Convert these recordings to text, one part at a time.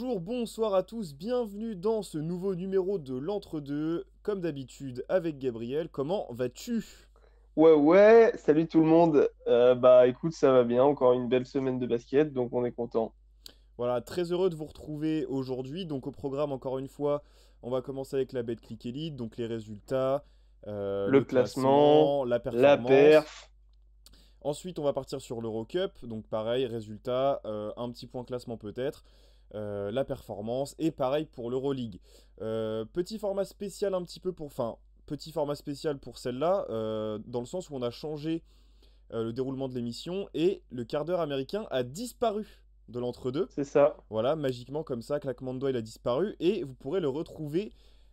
Bonjour, bonsoir à tous, bienvenue dans ce nouveau numéro de l'Entre-deux, comme d'habitude avec Gabriel. Comment vas-tu? Ouais, salut tout le monde. Bah écoute, ça va bien, encore une belle semaine de basket, donc on est content. Voilà, très heureux de vous retrouver aujourd'hui. Donc au programme, encore une fois, on va commencer avec la Betclic Elite, donc les résultats, Le le classement, classement, la la performance. perf, Ensuite, on va partir sur l'Eurocup, donc pareil, résultats, un petit point classement peut-être, la performance, et pareil pour l'Euroleague. Petit format spécial un petit peu pour... Enfin, petit format spécial pour celle-là, dans le sens où on a changé le déroulement de l'émission, et le quart d'heure américain a disparu de l'entre-deux. c'est ça, Voilà, magiquement comme ça, claquement de doigts, il a disparu, et vous pourrez le retrouver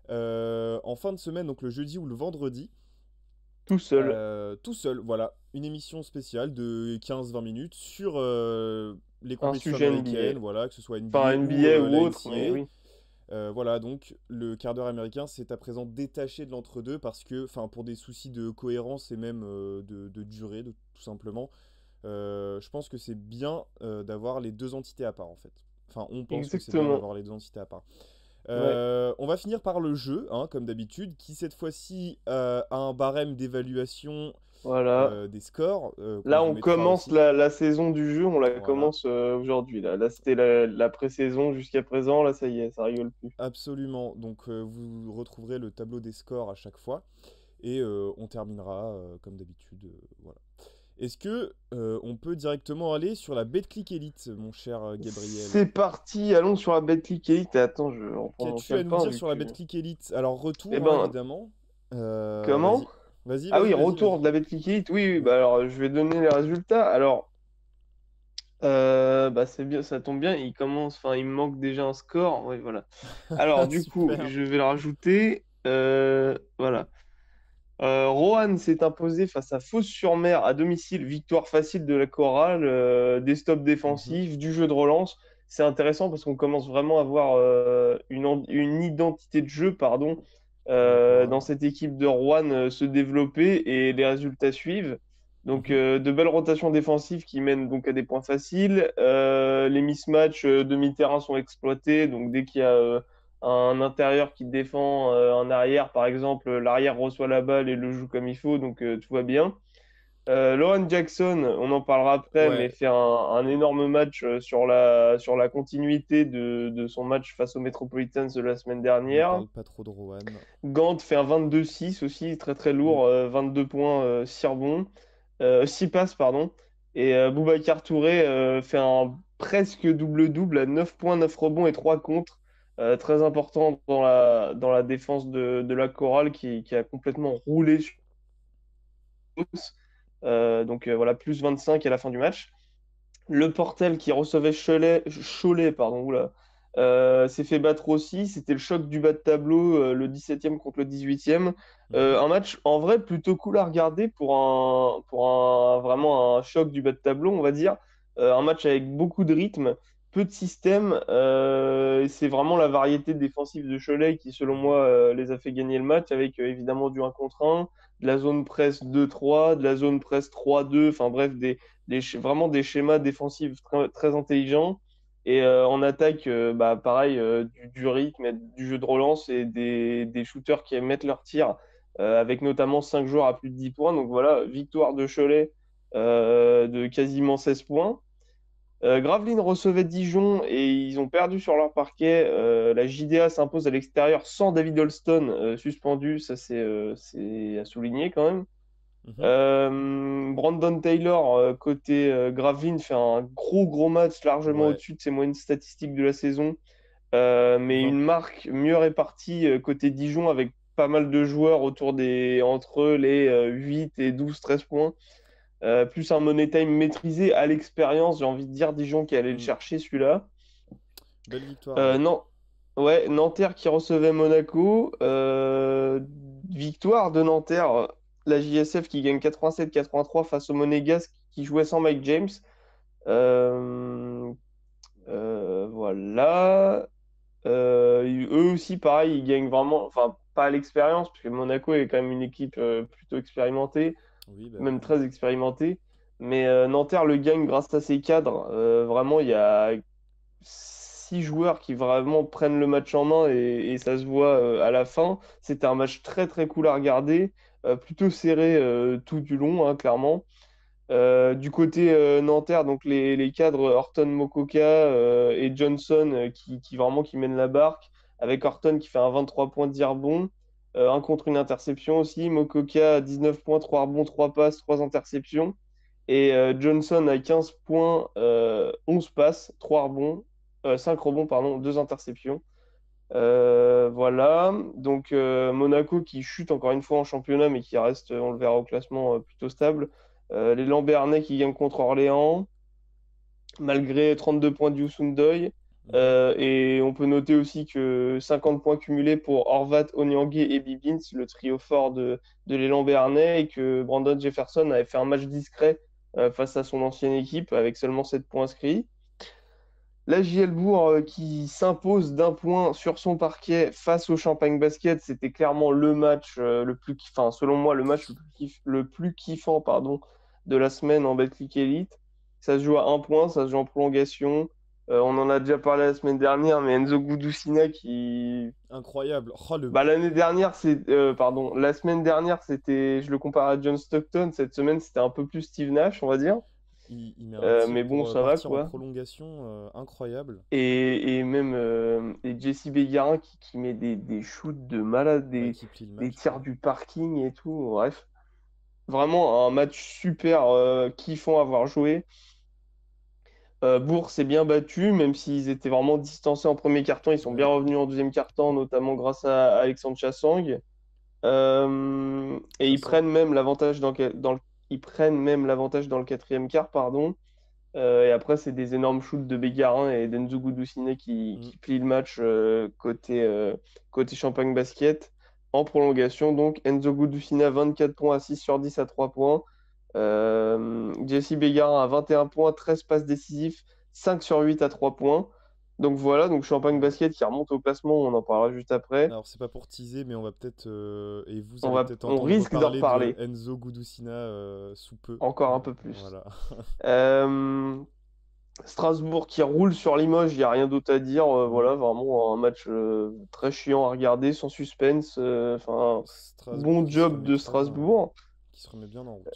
en fin de semaine, donc le jeudi ou le vendredi. tout seul. Tout seul, voilà. Une émission spéciale de 15-20 minutes sur les Un compétitions sujet américaines, NBA. voilà, que ce soit Enfin NBA ou NBA ou la autre, mais oui. NCAA. Voilà, donc le quart d'heure américain s'est à présent détaché de l'entre-deux parce que, enfin, pour des soucis de cohérence et même de durée, tout simplement, je pense que c'est bien d'avoir les deux entités à part, en fait. Enfin, on pense que c'est bien Exactement. d'avoir les deux entités à part. Ouais. On va finir par le jeu, hein, comme d'habitude, qui cette fois-ci a un barème d'évaluation Voilà. des scores qu'on Là, vous on mettra commence aussi. la saison du jeu, on la Voilà, commence aujourd'hui. Là, c'était la pré-saison jusqu'à présent. Là, ça y est, ça rigole plus. absolument. Donc vous retrouverez le tableau des scores à chaque fois et on terminera comme d'habitude. Voilà. Est-ce que on peut directement aller sur la Betclic Elite, mon cher Gabriel? C'est parti, allons sur la Betclic Elite. Attends, je reprends mon Qu'as-tu à nous calepin dire vu sur la que... Betclic Elite? Alors Eh retour, hein, ben, évidemment. comment? Vas-y, vas-y, Ah oui, vas-y, vas-y, retour vas-y. de la Betclic Elite. Oui, oui, Oui. bah alors je vais donner les résultats. Alors, bah c'est bien, ça tombe bien. Il commence, enfin, il me manque déjà un score. Oui, voilà. Alors, du coup, Super. je vais le rajouter. Voilà. Rohan s'est imposé face à Fos-sur-Mer à domicile. Victoire facile de la chorale, des stops Mhm. défensifs, du jeu de relance. C'est intéressant parce qu'on commence vraiment à avoir une identité de jeu, pardon, Pour la dans chorale. cette équipe de Rouen se développer et les résultats suivent. Donc Mhm. de belles rotations défensives qui mènent donc à des points faciles. Les mismatchs demi-terrain sont exploités. Donc dès qu'il y a un intérieur qui défend un arrière, par exemple, l'arrière reçoit la balle et le joue comme il faut, donc tout va bien. Lauren Jackson, on en parlera après, mais Ouais, fait un énorme match sur la continuité de son match face aux Metropolitans de la semaine ne dernière. parle pas trop de Rohan. Gant fait un 22-6 aussi, très très Mm. lourd, 22 points, 6 rebonds, 6 passes, pardon. Et Boubacar Touré fait un presque double-double à 9 points, 9 rebonds et 3 contre. Très important dans la défense de la chorale qui a complètement roulé sur tous. Donc voilà, plus 25 à la fin du match. Le Portel qui recevait Cholet, pardon, oula, s'est fait battre aussi. C'était le choc du bas de tableau, le 17e contre le 18e. Mhm. Un match en vrai plutôt cool à regarder vraiment un choc du bas de tableau, on va dire. Un match avec beaucoup de rythme, peu de système. C'est vraiment la variété défensive de Cholet qui, selon Mhm. moi, les a fait gagner le match avec évidemment du 1 contre 1, de la zone presse 2-3, de la zone presse 3-2, enfin bref, vraiment des schémas défensifs très, très intelligents. Et en attaque, bah, pareil, du rythme, et du jeu de relance et des shooters qui mettent leur tir, avec notamment 5 joueurs à plus de 10 points. Donc voilà, victoire de Cholet de quasiment 16 points. Gravelines recevait Dijon et ils ont perdu sur leur parquet. La JDA s'impose à l'extérieur sans David Holston suspendu. Ça, c'est à souligner quand même. Mhm. Brandon Taylor, côté Gravelines, fait un gros gros match largement Ouais, au-dessus de ses moyennes statistiques de la saison. Mais 20. une marque mieux répartie côté Dijon avec pas mal de joueurs entre les 8 et 12-13 points. Plus un money time maîtrisé à l'expérience, j'ai envie de dire Dijon qui allait le Mm. chercher celui-là. Belle victoire, ouais. Non, ouais, Nanterre qui recevait Monaco. Victoire de Nanterre, la JSF qui gagne 87-83 face au Monégasque qui jouait sans Mike James. Euh, voilà. Eux aussi, pareil, ils gagnent vraiment, enfin, pas à l'expérience, puisque Monaco est quand même une équipe plutôt expérimentée, Oui, bah même oui, oui. très expérimentée. Mais Nanterre le gagne grâce à ses cadres. Vraiment, il y a 6 joueurs qui vraiment prennent le match en main et ça se voit à la fin. C'était un match très très cool à regarder, plutôt serré tout du long, hein, clairement. Du côté nanterre, donc les cadres Horton Mokoka et Johnson qui vraiment qui mènent la barque, avec Horton qui fait un 23 points, 10 rebonds, un contre une interception aussi. Mokoka 19 points, 3 rebonds, 3 passes, 3 interceptions. Et Johnson a 15 points, 11 passes, 3 rebonds, 5 rebonds, pardon, 2 interceptions. Voilà, donc Monaco qui chute encore une fois en championnat, mais qui reste, on le verra au classement, plutôt stable. Les Lambernais qui gagnent contre Orléans, malgré 32 points du Sundoy. Mhm. Et on peut noter aussi que 50 points cumulés pour Horvat, Onyangé et Bibbins, le trio fort de l'élan béarnais, et que Brandon Jefferson avait fait un match discret face à son ancienne équipe avec seulement 7 points inscrits. La JL Bourg qui s'impose d'un point sur son parquet face au Champagne Basket, c'était clairement le match le plus, enfin selon moi le match le plus kiffant pardon de la semaine en Betclic Elite. Ça se joue à un point, ça se joue en prolongation. On en a déjà parlé la semaine dernière, mais Enzo Gudusina qui, Incroyable. Oh, bah, l'année dernière c'est, pardon, la semaine dernière c'était, je le compare à John Stockton. Cette semaine c'était un peu plus Steve Nash, on va dire. il met un tir Mais bon, pour ça va partir en quoi. prolongation, incroyable. Et même et Jesse Bégarin qui met des shoots de malade, Ouais, qui plie le des match, tirs ouais. du parking et tout. Bref, vraiment un match super kiffant à avoir joué. Bourg s'est bien battu, même s'ils étaient vraiment distancés en premier quart-temps. Ils sont bien Ouais. revenus en deuxième quart-temps, notamment grâce à Alexandre Chassang. Et ils Chassant. prennent même l'avantage ils prennent même l'avantage dans le quatrième quart, pardon. Et après, c'est des énormes shoots de Bégarin et d'Enzo Gudusine Mm. qui plient le match côté Champagne Basket. En prolongation, donc, Enzo Gudusina 24 points à 6 sur 10 à 3 points. Jesse Bégarin à 21 points, 13 passes décisives, 5 sur 8 à 3 points. Donc voilà, donc Champagne Ouais. Basket qui remonte au classement, on en parlera juste après. Alors, c'est pas pour teaser, mais on va peut-être, et vous On allez va, peut-être on entendre risque d'en reparler de reparler Enzo Gudusina sous peu. encore un peu plus. Voilà. Euh, Strasbourg qui roule sur Limoges, il n'y a rien d'autre à dire. Mm. Voilà, vraiment un match très chiant à regarder, sans suspense. Enfin, Strasbourg bon job de Strasbourg. qui se remet bien en route.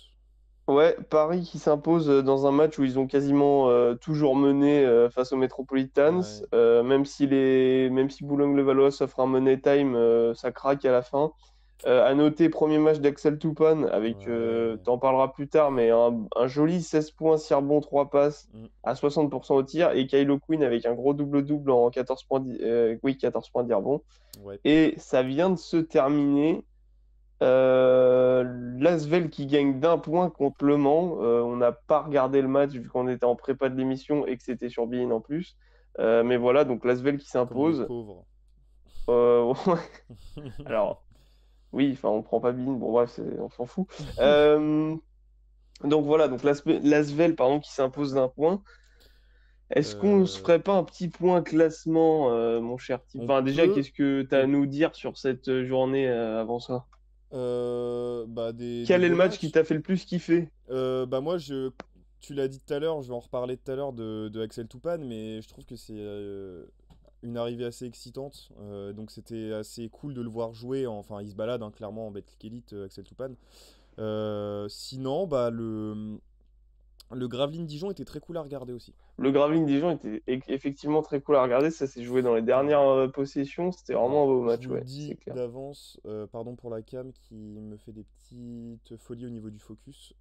Ouais, Paris qui s'impose dans un match où ils ont quasiment toujours mené face aux Metropolitans. Ouais, Même si Boulogne-le-Valois s'offre un money time, ça craque à la fin. À noter, premier match d'Axel Toupane avec, ouais. t'en parleras plus tard, mais un joli 16 points, 6 rebonds, 3 passes Mm. à 60% au tir. Et Kylo Quinn avec un gros double-double en 14 points, oui, 14 points, 10 rebonds. Ouais. Et ça vient de se terminer. L'Asvel qui gagne d'un point contre Le Mans. On n'a pas regardé le match vu qu'on était en prépa de l'émission et que c'était sur beIN en plus. Mais voilà, donc l'Asvel qui Comme on est s'impose. pauvre. Ouais. Alors, oui, enfin, on prend pas beIN. Bon, bref, on s'en fout. Euh, donc voilà, donc l'Asvel, pardon, qui s'impose d'un point. Est-ce qu'on se Euh, ferait pas un petit point classement, mon cher type? on Enfin, déjà, peut. qu'est-ce que tu as à on- nous dire sur cette journée avant ça? bah, des Quel est le beaux match qui matchs. t'a fait le plus kiffer? Bah, moi, tu l'as dit tout à l'heure, je vais en reparler tout à l'heure de Axel Toupane, mais je trouve que c'est une arrivée assez excitante. Donc, c'était assez cool de le voir jouer. Enfin, il se balade hein, clairement en Betclic Elite, Axel Toupane. Sinon, bah, le Gravelines Dijon était très cool à regarder aussi. Le Gravelines Dijon était effectivement très cool à regarder. Ça s'est joué dans les dernières Ouais. possessions. C'était vraiment Alors, un beau je match, vous le ouais, c'est dis clair. d'avance, pardon pour la cam qui me fait des petites folies au niveau du focus.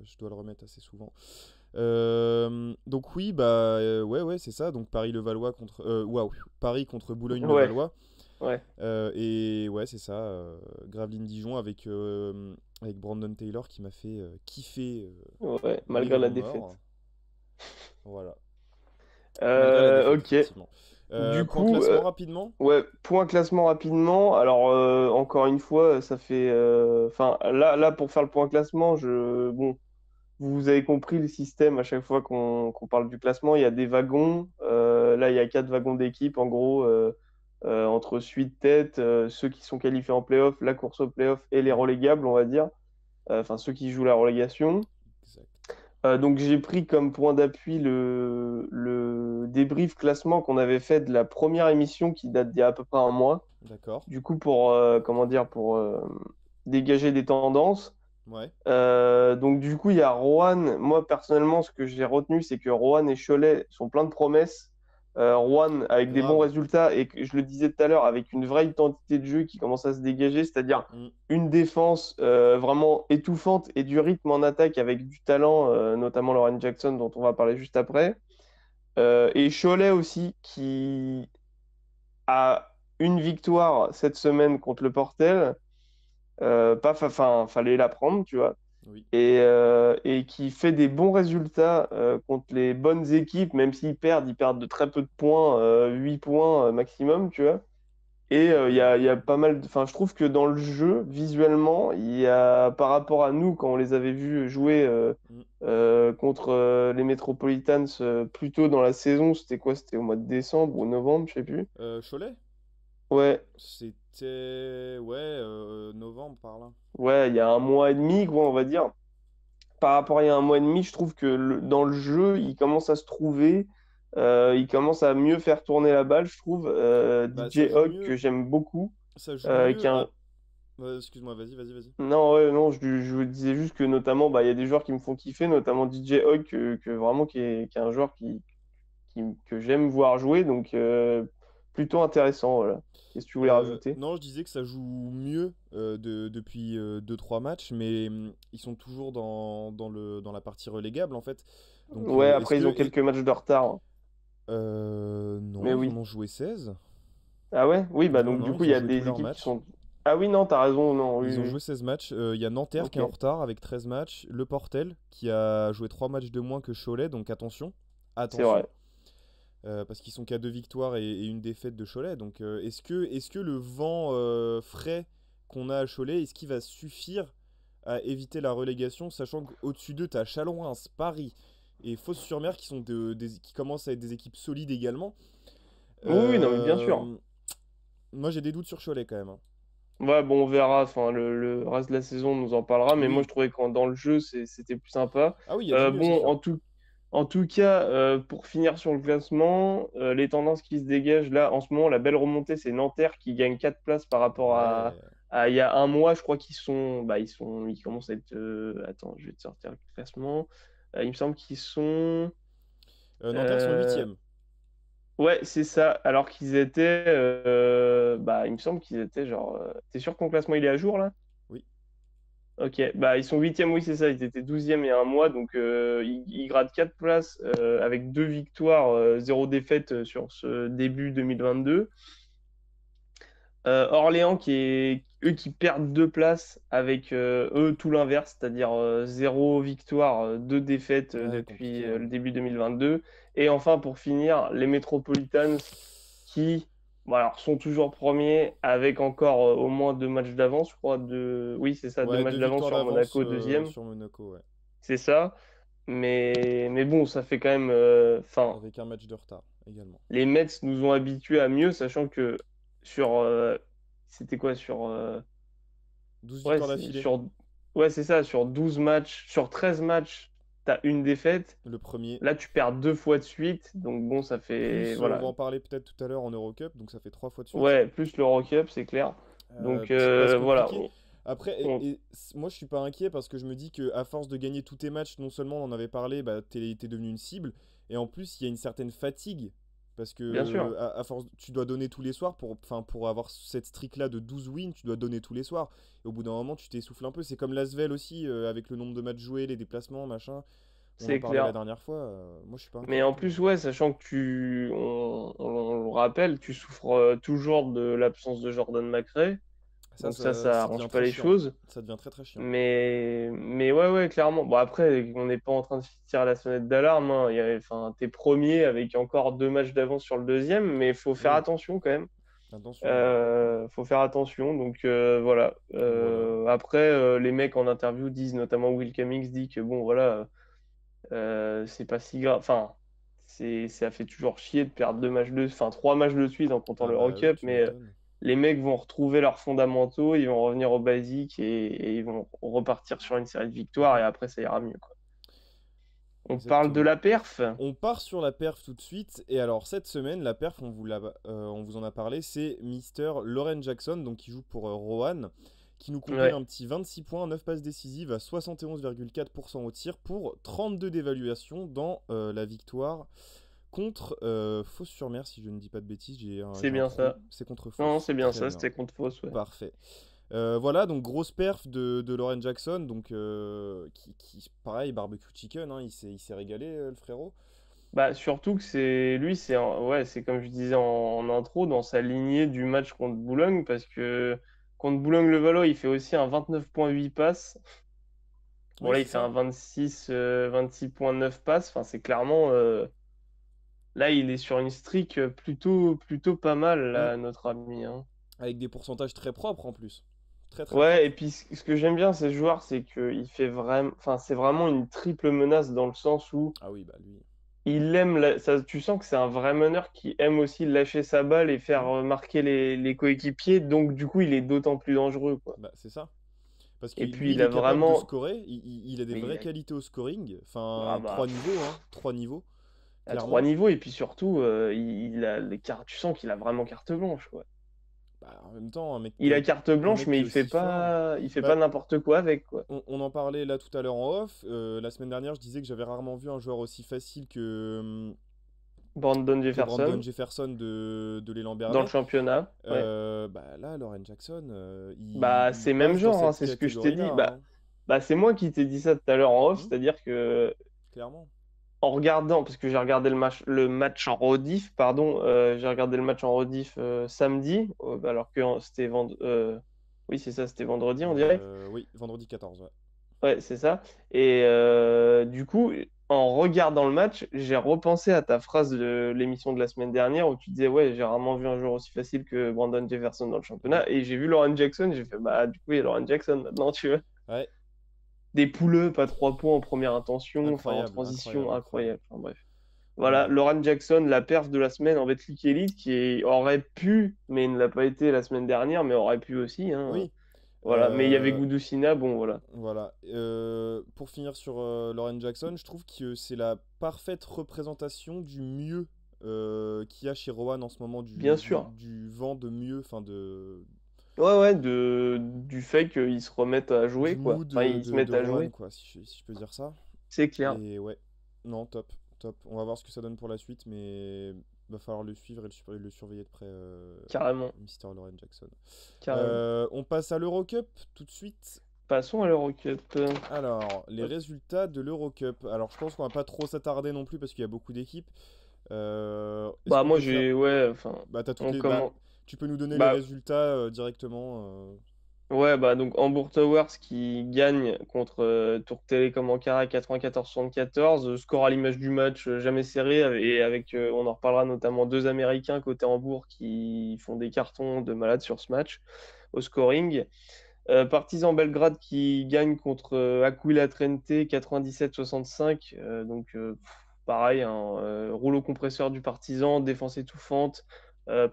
Je dois le remettre assez souvent. Donc oui, bah ouais, ouais, c'est ça. Donc Paris-Levallois contre, waouh, Paris contre Ouais, Boulogne-Levallois. ouais, Et ouais, c'est ça. Gravelines Dijon avec Brandon Taylor qui m'a fait kiffer ouais, malgré vivre la ou mort. défaite. Voilà. Malgré la défaite, Ok. effectivement. Du Point coup, classement rapidement. ouais, point classement rapidement. Alors, encore une fois, ça fait. Enfin, là, pour faire le point classement, bon, vous avez compris le système à chaque fois qu'on parle du classement. Il y a des wagons. Là, il y a 4 wagons d'équipe, en gros, entre suite tête, ceux qui sont qualifiés en playoff, la course au playoff et les Mm, relégables, on va dire. Enfin, ceux qui jouent la relégation. exact. Donc j'ai pris comme point d'appui le débrief classement qu'on avait fait de la première émission qui date d'il y a à peu près un mois. D'accord. Du coup, comment dire, pour dégager des tendances. Ouais. Donc du coup, il y a Roanne. Moi, personnellement, ce que j'ai retenu, c'est que Roanne et Cholet sont pleins de promesses. Roanne avec des bons Grave. résultats et je le disais tout à l'heure, avec une vraie identité de jeu qui commence à se dégager, c'est-à-dire Mm. une défense vraiment étouffante et du rythme en attaque avec du talent, notamment Lauren Jackson, dont on va parler juste après. Et Cholet aussi, qui a une victoire cette semaine contre le Portel. Enfin, fallait la prendre, tu vois Oui. et qui fait des bons résultats contre les bonnes équipes, même s'ils perdent, ils perdent de très peu de points, 8 points maximum, tu vois. Et il y a pas mal enfin, je trouve que dans le jeu, visuellement, il y a, par rapport à nous, quand on les avait vus jouer Mm. contre les Metropolitans plus tôt dans la saison, c'était quoi? C'était au mois de décembre ou novembre, je sais plus. Cholet? Ouais, C'était... Ouais, novembre par là. ouais, il y a un mois et demi, quoi, on va dire. Par rapport à il y a un mois et demi, je trouve que dans le jeu, il commence à se trouver, il commence à mieux faire tourner la balle, je trouve. Bah, DJ Hogg, que j'aime beaucoup, ça joue qui mieux est à... un... Excuse-moi, vas-y, vas-y, vas-y. Non, ouais, non, je vous disais juste que notamment, bah, il y a des joueurs qui me font kiffer, notamment DJ Hogg, que vraiment qui est un joueur que j'aime voir jouer, donc plutôt intéressant, voilà. Qu'est-ce que tu voulais rajouter? Non, je disais que ça joue mieux depuis deux trois matchs, mais ils sont toujours dans la partie relégable en fait. Donc Ouais, est-ce après, ils ont que... quelques matchs de retard, hein. Non, Mais ils en oui. ont joué 16. Ah ouais? Oui, bah Non, donc du non, coup, il ils y ont a joué tous des leurs équipes qui matchs. sont... Ah oui, non, t'as raison, non, oui, Ils ont oui. joué 16 matchs. Il y a Nanterre qui est en Ok, retard avec 13 matchs. Le Portel qui a joué 3 matchs de moins que Cholet, donc attention. c'est Attention. vrai. Parce qu'ils sont qu'à 2 victoires et une défaite de Cholet. Donc est-ce que le vent frais qu'on a à Cholet, est-ce qu'il va suffire à éviter la relégation, sachant qu'au-dessus d'eux, tu as Châlons, Paris et Fos-sur-Mer qui, qui commencent à être des équipes solides également. Oui, oui, non, mais bien sûr. Euh, Moi j'ai des doutes sur Cholet quand même, hein. Ouais, bon, on verra. Enfin, le reste de la saison, on nous en parlera. Mais moi, Oui. je trouvais que dans le jeu, c'était plus sympa. Ah oui, il y a du mieux, c'est Bon, sûr. en tout cas, pour finir sur le classement, les tendances qui se dégagent là, en ce moment, la belle remontée, c'est Nanterre qui gagne 4 places par rapport Ouais. à il y a un mois. Je crois ils commencent à être. Attends, je vais te sortir le classement. Il me semble qu'ils sont. Nanterre sont euh, huitièmes. Ouais, c'est ça. Alors qu'ils étaient, il me semble qu'ils étaient genre. T'es sûr que ton classement il est à jour là? Oui. Ok, bah ils sont huitièmes, oui c'est ça. Ils étaient 12e il y a un mois, donc ils grattent 4 places avec 2 victoires, 0 défaite sur ce début 2022. Orléans eux qui perdent 2 places avec eux tout l'inverse, c'est-à-dire 0 victoire, 2 défaites Ouais, depuis compliqué, hein. le début 2022. Et enfin pour finir, les Metropolitans qui alors, sont toujours premiers avec encore au moins 2 matchs d'avance, je crois. Oui, c'est ça, deux Ouais, matchs deux d'avance victoires sur d'avance Monaco, deuxième. sur Monaco, ouais. C'est ça. Mais bon, ça fait quand même. Enfin, Avec un match de retard également. les Mets nous ont habitués à mieux, sachant que sur. C'était quoi? 12 Ouais, victoires d'affilée. ouais, c'est ça. Sur 12 matchs, sur 13 matchs, t'as une défaite. Le premier. Là, tu perds 2 fois de suite. Donc bon, ça fait. Plus, on Voilà. va en parler peut-être tout à l'heure en Eurocup, donc ça fait 3 fois de suite. Ouais, plus l'Eurocup, c'est clair. Donc Petite passe voilà. compliquée. Après, On- moi je suis pas inquiet parce que je me dis que à force de gagner tous tes matchs, non seulement on en avait parlé, bah, t'es devenu une cible, et en plus il y a une certaine fatigue. Parce Bien sûr. que à force, tu dois donner tous les soirs enfin, pour avoir cette streak-là de 12 wins, tu dois donner tous les soirs. Et au bout d'un moment, tu t'essouffles un peu. C'est comme l'Asvel aussi, avec le nombre de matchs joués, les déplacements, machin. On en C'est parlait la clair. dernière fois. Moi, je suis pas inquiet Mais du en tout, hein. plus, ouais, sachant que on le rappelle, tu souffres toujours de l'absence de Jordan McRae. Ça, Donc ça ça devient arrange pas très les chiant. choses. Ça devient très très chiant. Mais ouais, ouais, clairement. Bon, après, on n'est pas en train de tirer la sonnette d'alarme, hein. Enfin, t'es premier avec encore 2 matchs d'avance sur le deuxième, mais il faut faire Oui, attention quand même. attention, ouais. Faut faire attention. Donc voilà. Voilà. Après, les mecs en interview disent, notamment Will Cummings dit que bon, voilà. C'est pas si grave. Enfin, ça fait toujours chier de perdre 2 matchs enfin 3 matchs de suite en comptant Ah le bah oui, Cup, tu mais m'étonnes. les mecs vont retrouver leurs fondamentaux, ils vont revenir au basique et ils vont repartir sur une série de victoires Mhm. et après ça ira mieux, quoi. On parle de exactement. la perf. On part sur la perf tout de suite. Et alors, cette semaine, la perf, on vous en a parlé, c'est Mister Lauren Jackson, donc qui joue pour Roanne, qui nous compile Ouais, un petit 26 points, 9 passes décisives à 71,4% au tir pour 32 d'évaluation dans la victoire contre Fos-sur-Mer, si je ne dis pas de bêtises, c'est j'ai un bien trou. ça. C'est contre Non, Fos. c'est bien Très ça, bien. c'était contre fausse, ouais. Parfait. Voilà, donc grosse perf de Lauren Jackson, donc pareil, barbecue chicken, hein, il s'est régalé, le frérot. Bah, surtout que c'est lui, ouais, c'est comme je disais en intro, dans sa lignée du match contre Boulogne, parce que contre Boulogne-le-Valois, il fait aussi un 29,8 passes. Bon, Oui, là, il c'est fait ça. un 26,9 passes. Enfin, c'est clairement. Là, il est sur une streak plutôt pas mal, Mm. là, notre ami, hein. Avec des pourcentages très propres en plus. Très très Ouais, et propres. puis ce que j'aime bien, ce joueur, c'est qu'il fait vraiment. Enfin, c'est vraiment une triple menace dans le sens où Ah oui, bah lui. il aime. Ça, tu sens que c'est un vrai meneur qui aime aussi lâcher sa balle et faire Mm. marquer les coéquipiers. Donc, du coup, il est d'autant plus dangereux, quoi. Bah c'est ça. Parce que Et puis, lui, il il a est capable de vraiment. scorer, il a des Mais il vraies a. qualités au scoring. Ah Enfin, bah, trois niveaux, hein. Trois niveaux, à trois clairement. niveaux, et puis surtout, il a les cartes. Tu sens qu'il a vraiment carte blanche, quoi. Bah, en même temps, Il a carte un blanche, mec mais qui est aussi fort. il fait Bah, pas n'importe quoi avec, quoi. on en parlait là tout à l'heure en off. La semaine dernière, je disais que j'avais rarement vu un joueur aussi facile Brandon que Brandon Jefferson, Jefferson de l'élan dans le Bernay. championnat, ouais. Bah là, Lauren Jackson, Bah, il c'est même passe dans genre, hein, cette c'est ce que je t'ai catégorie-là, dit. hein. Bah, c'est moi qui t'ai dit ça tout à l'heure en off, Hmm, c'est-à-dire que clairement. en regardant, parce que j'ai regardé le match en rediff, pardon, j'ai regardé le match en rediff samedi, alors que oui, c'est ça, c'était vendredi, on dirait. Oui, vendredi 14, ouais. Ouais, c'est ça. Et du coup, en regardant le match, j'ai repensé à ta phrase de l'émission de la semaine dernière où tu disais, ouais, j'ai rarement vu un joueur aussi facile que Brandon Jefferson dans le Mm. championnat. Et j'ai vu Lauren Jackson, j'ai fait, bah, du coup, il y a Lauren Jackson maintenant, tu vois. Ouais, Des pouleux, pas 3 points en première intention, enfin en incroyable, transition, incroyable, incroyable. incroyable. Enfin bref. Ouais, Voilà, ouais. Lauren Jackson, la perf de la semaine en Betclic Elite, aurait pu, mais ne l'a pas été la semaine dernière, mais aurait pu aussi, hein. Oui, Voilà, mais il y avait euh, Gudusina, bon, voilà. voilà. Pour finir sur Lauren Jackson, je trouve que c'est la parfaite représentation du mieux qu'il y a chez Rowan en ce moment, Bien sûr. du vent de mieux, enfin Ouais, ouais, du fait qu'ils se remettent à du jouer, quoi. mood Enfin, ils se de mettent à Rowan, jouer. quoi, si je peux dire ça. C'est clair, Et ouais, non, top, top. On va voir ce que ça donne pour la suite, mais va falloir le suivre et le surveiller de près, carrément, Mister Lauren Jackson. carrément. On passe à l'Eurocup tout de suite. Passons à l'Eurocup. Alors, les résultats de l'Eurocup. Alors, je pense qu'on va pas trop s'attarder non plus parce qu'il y a beaucoup d'équipes. Est-ce Bah, qu'on moi, peut faire. j'ai, ouais, enfin, Bah, t'as toutes on les. Bah, commence. tu peux nous donner les Bah, résultats directement. ouais, bah donc Hamburg Towers qui gagne contre Tour Télécom Ankara 94-74. Score à l'image du match, jamais serré. Et avec, on en reparlera notamment deux Américains côté Hambourg qui font des cartons de malade sur ce match au scoring. Partizan Belgrade qui gagne contre Aquila Trente 97-65. Pareil, un rouleau compresseur du Partizan, défense étouffante,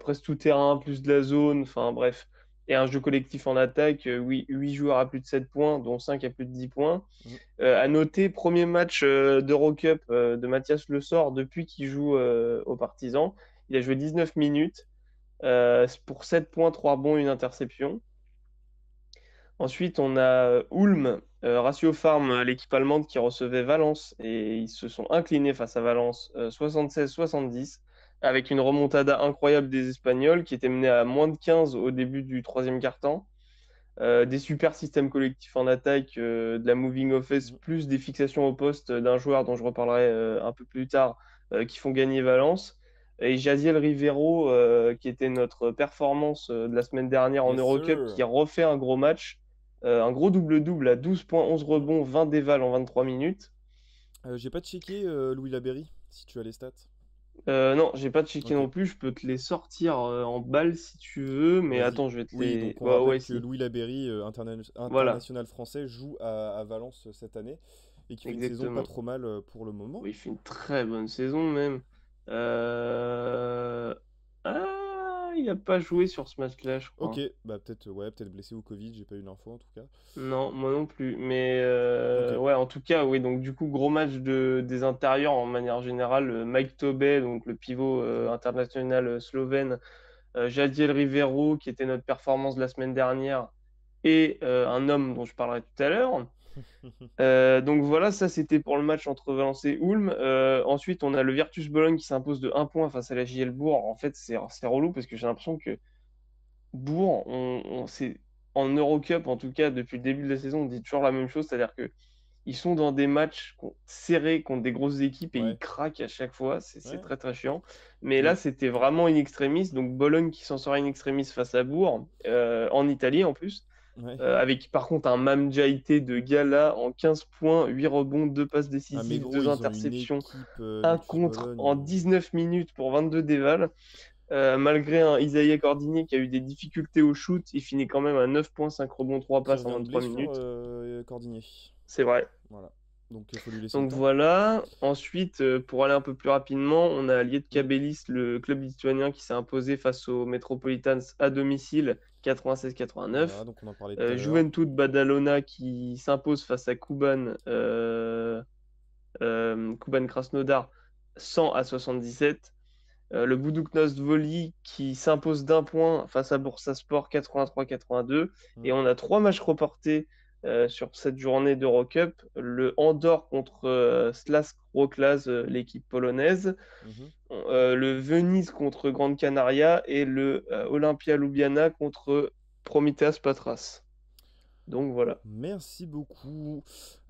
presque tout terrain, plus de la zone, enfin bref. Et un jeu collectif en attaque, 8 joueurs à plus de 7 points, dont 5 à plus de 10 points. Mm. À noter, premier match d'Eurocup de Mathias Le Sort depuis qu'il joue au Partizan. Il a joué 19 minutes pour 7 points, 3 bons, une interception. Ensuite, on a Ulm, Ratio Farm, l'équipe allemande qui recevait Valence et ils se sont inclinés face à Valence 76-70 avec une remontada incroyable des Espagnols qui étaient menés à moins de 15 au début du troisième quart-temps. Des super systèmes collectifs en attaque, de la moving offense, Mm. plus des fixations au poste d'un joueur dont je reparlerai un peu plus tard, qui font gagner Valence. Et Jaziel Rivero, qui était notre performance de la semaine dernière en Yes, Eurocup, sir. qui refait un gros match, un gros double-double à 12 points, 11 rebonds, 20 dévals en 23 minutes. J'ai pas checké Louis Laberry, si tu as les stats. Non, j'ai pas checké Ok, non plus, je peux te les sortir en balle si tu veux, mais vas-y. attends, je vais te Oui, les. donc on Bah ouais, rappelle que si. Louis Laberry, Voilà, international français, joue à Valence cette année et qui fait une saison pas exactement. trop mal pour le moment. Oui, il fait une très bonne saison même. Euh, Ah, il a pas joué sur ce match-là, je Ok, crois. bah peut-être ouais, peut-être blessé ou Covid, j'ai pas eu l'info en tout cas. Non, moi non plus. Mais Ok, ouais, en tout cas, oui. Donc du coup, gros match des intérieurs en manière générale. Mike Tobey, donc le pivot international slovène, Jadiel Rivero, qui était notre performance de la semaine dernière, et un homme dont je parlerai tout à l'heure. Donc voilà, ça c'était pour le match entre Valence et Ulm. Ensuite, on a le Virtus Bologne qui s'impose de 1 point face à la JL Bourg. En fait, c'est relou parce que j'ai l'impression que Bourg, en Eurocup, en tout cas depuis le début de la saison, on dit toujours la même chose, c'est-à-dire que ils sont dans des matchs serrés contre des grosses équipes et ils ouais, craquent à chaque fois. C'est ouais. très très chiant. Mais là, Mais c'était vraiment in extremis. Donc Bologne qui s'en sort in extremis face à Bourg, en Italie en plus. ouais. Avec par contre un Mamdjaïté de gala en 15 points, 8 rebonds, 2 passes Ah mais décisives, gros, 2 ils ont une interceptions, équipe un Virtus contre Bologne. en 19 minutes pour 22 dévals. Malgré un Isaiah Cordinier qui a eu des difficultés au shoot, il finit quand même à 9 points, 5 rebonds, 3 Qui passes en revient de 23 blessure, minutes. Cordinier. C'est vrai. Voilà. Donc il faut lui laisser le Donc temps. voilà. Ensuite, pour aller un peu plus rapidement, on a Mm. Lietkabelis, le club lituanien qui s'est imposé face aux Metropolitans à domicile 96-89. Voilà, donc on en parlait tout à l'heure. Juventud Badalona qui s'impose face à Kuban Krasnodar 100-77. Le Budućnost Voli qui s'impose d'1 point face à Bursaspor 83-82. Et Mm. on a 3 matchs reportés sur cette journée d'Eurocup. Le Andorre contre Slask Wrocław, l'équipe polonaise. Mhm. Le Venise contre Grande Canaria et le Olympia Ljubljana contre Prometheas Patras. Donc voilà. Merci beaucoup.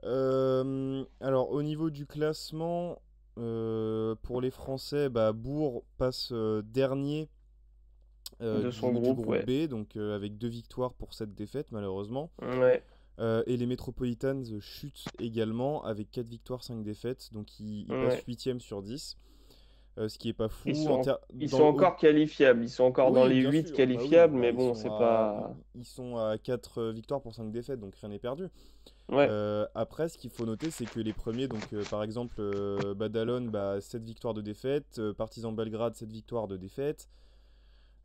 Alors, au niveau du classement, pour les Français, bah, Bourg passe dernier De son du groupe, groupe ouais. B, donc avec 2 victoires pour cette défaite, malheureusement. Ouais. Et les Metropolitans chutent également avec 4 victoires, 5 défaites, donc ils passent Ouais. 8e sur 10, ce qui est pas Ils fou. sont, ils sont encore qualifiables. Ils sont encore dans Oui, les bien 8 sûr. Bah oui, qualifiables, bah mais bon, c'est pas. ils sont à 4 victoires pour 5 défaites, donc rien n'est perdu. Ouais. Après, ce qu'il faut noter, c'est que les premiers, donc par exemple, Badalone, bah, 7 victoires de défaite, Partizan Belgrade, 7 victoires de défaite,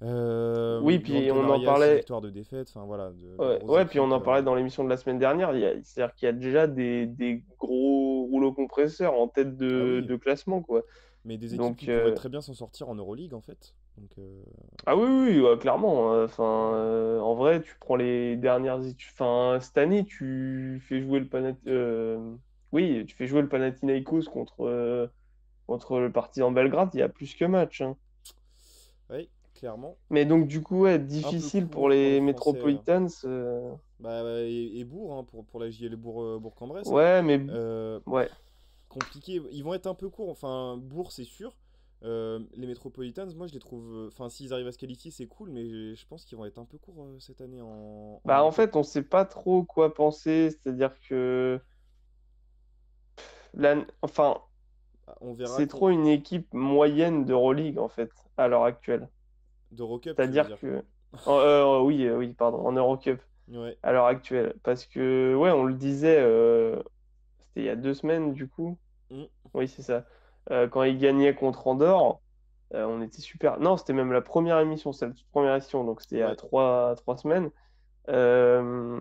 Oui, Grande puis on en Canaria, 6 parlait. victoires de défaite, enfin voilà, de Ouais, grosses ouais, puis on équipes. en parlait dans l'émission de la semaine dernière. C'est-à-dire qu'il y a déjà des gros rouleaux compresseurs en tête Ah oui, de classement, quoi. mais des équipes qui Donc, pourraient très bien s'en sortir en Euroleague en fait. Donc, ah oui, oui, oui, ouais, clairement. Enfin, en vrai, tu prends les dernières. Enfin, cette année, tu fais jouer oui, tu fais jouer le Panathinaikos contre le Partizan Belgrade. Il y a plus que match, hein. oui, clairement, Mais donc, du coup, ouais, un peu difficile pour court pour les les Français. Metropolitans. Bah, et Bourg, hein, pour la JL Bourg-en-Bresse. Ouais, mais Euh, ouais. Compliqué. Ils vont être un peu courts. Enfin, Bourg, c'est sûr. Les Metropolitans, moi, je les trouve. Enfin, s'ils arrivent à se qualifier, c'est cool, mais je pense qu'ils vont être un peu courts cette année en Bah, en Eurocup. fait, on sait pas trop quoi penser. C'est-à-dire que enfin, Ah, on verra c'est quand. trop une équipe moyenne d'Euroleague, en fait, à l'heure actuelle. D'Eurocup, tu veux C'est-à-dire dire. que. Oui, oui, pardon, en Eurocup, Ouais. à l'heure actuelle. Parce que, ouais, on le disait, c'était il y a 2 semaines, du coup. Mm. Oui, c'est ça. Quand ils gagnaient contre Andorre, on était super. Non, c'était même la première émission, c'est la toute première émission, donc c'était il y a Ouais. 3 semaines. Euh,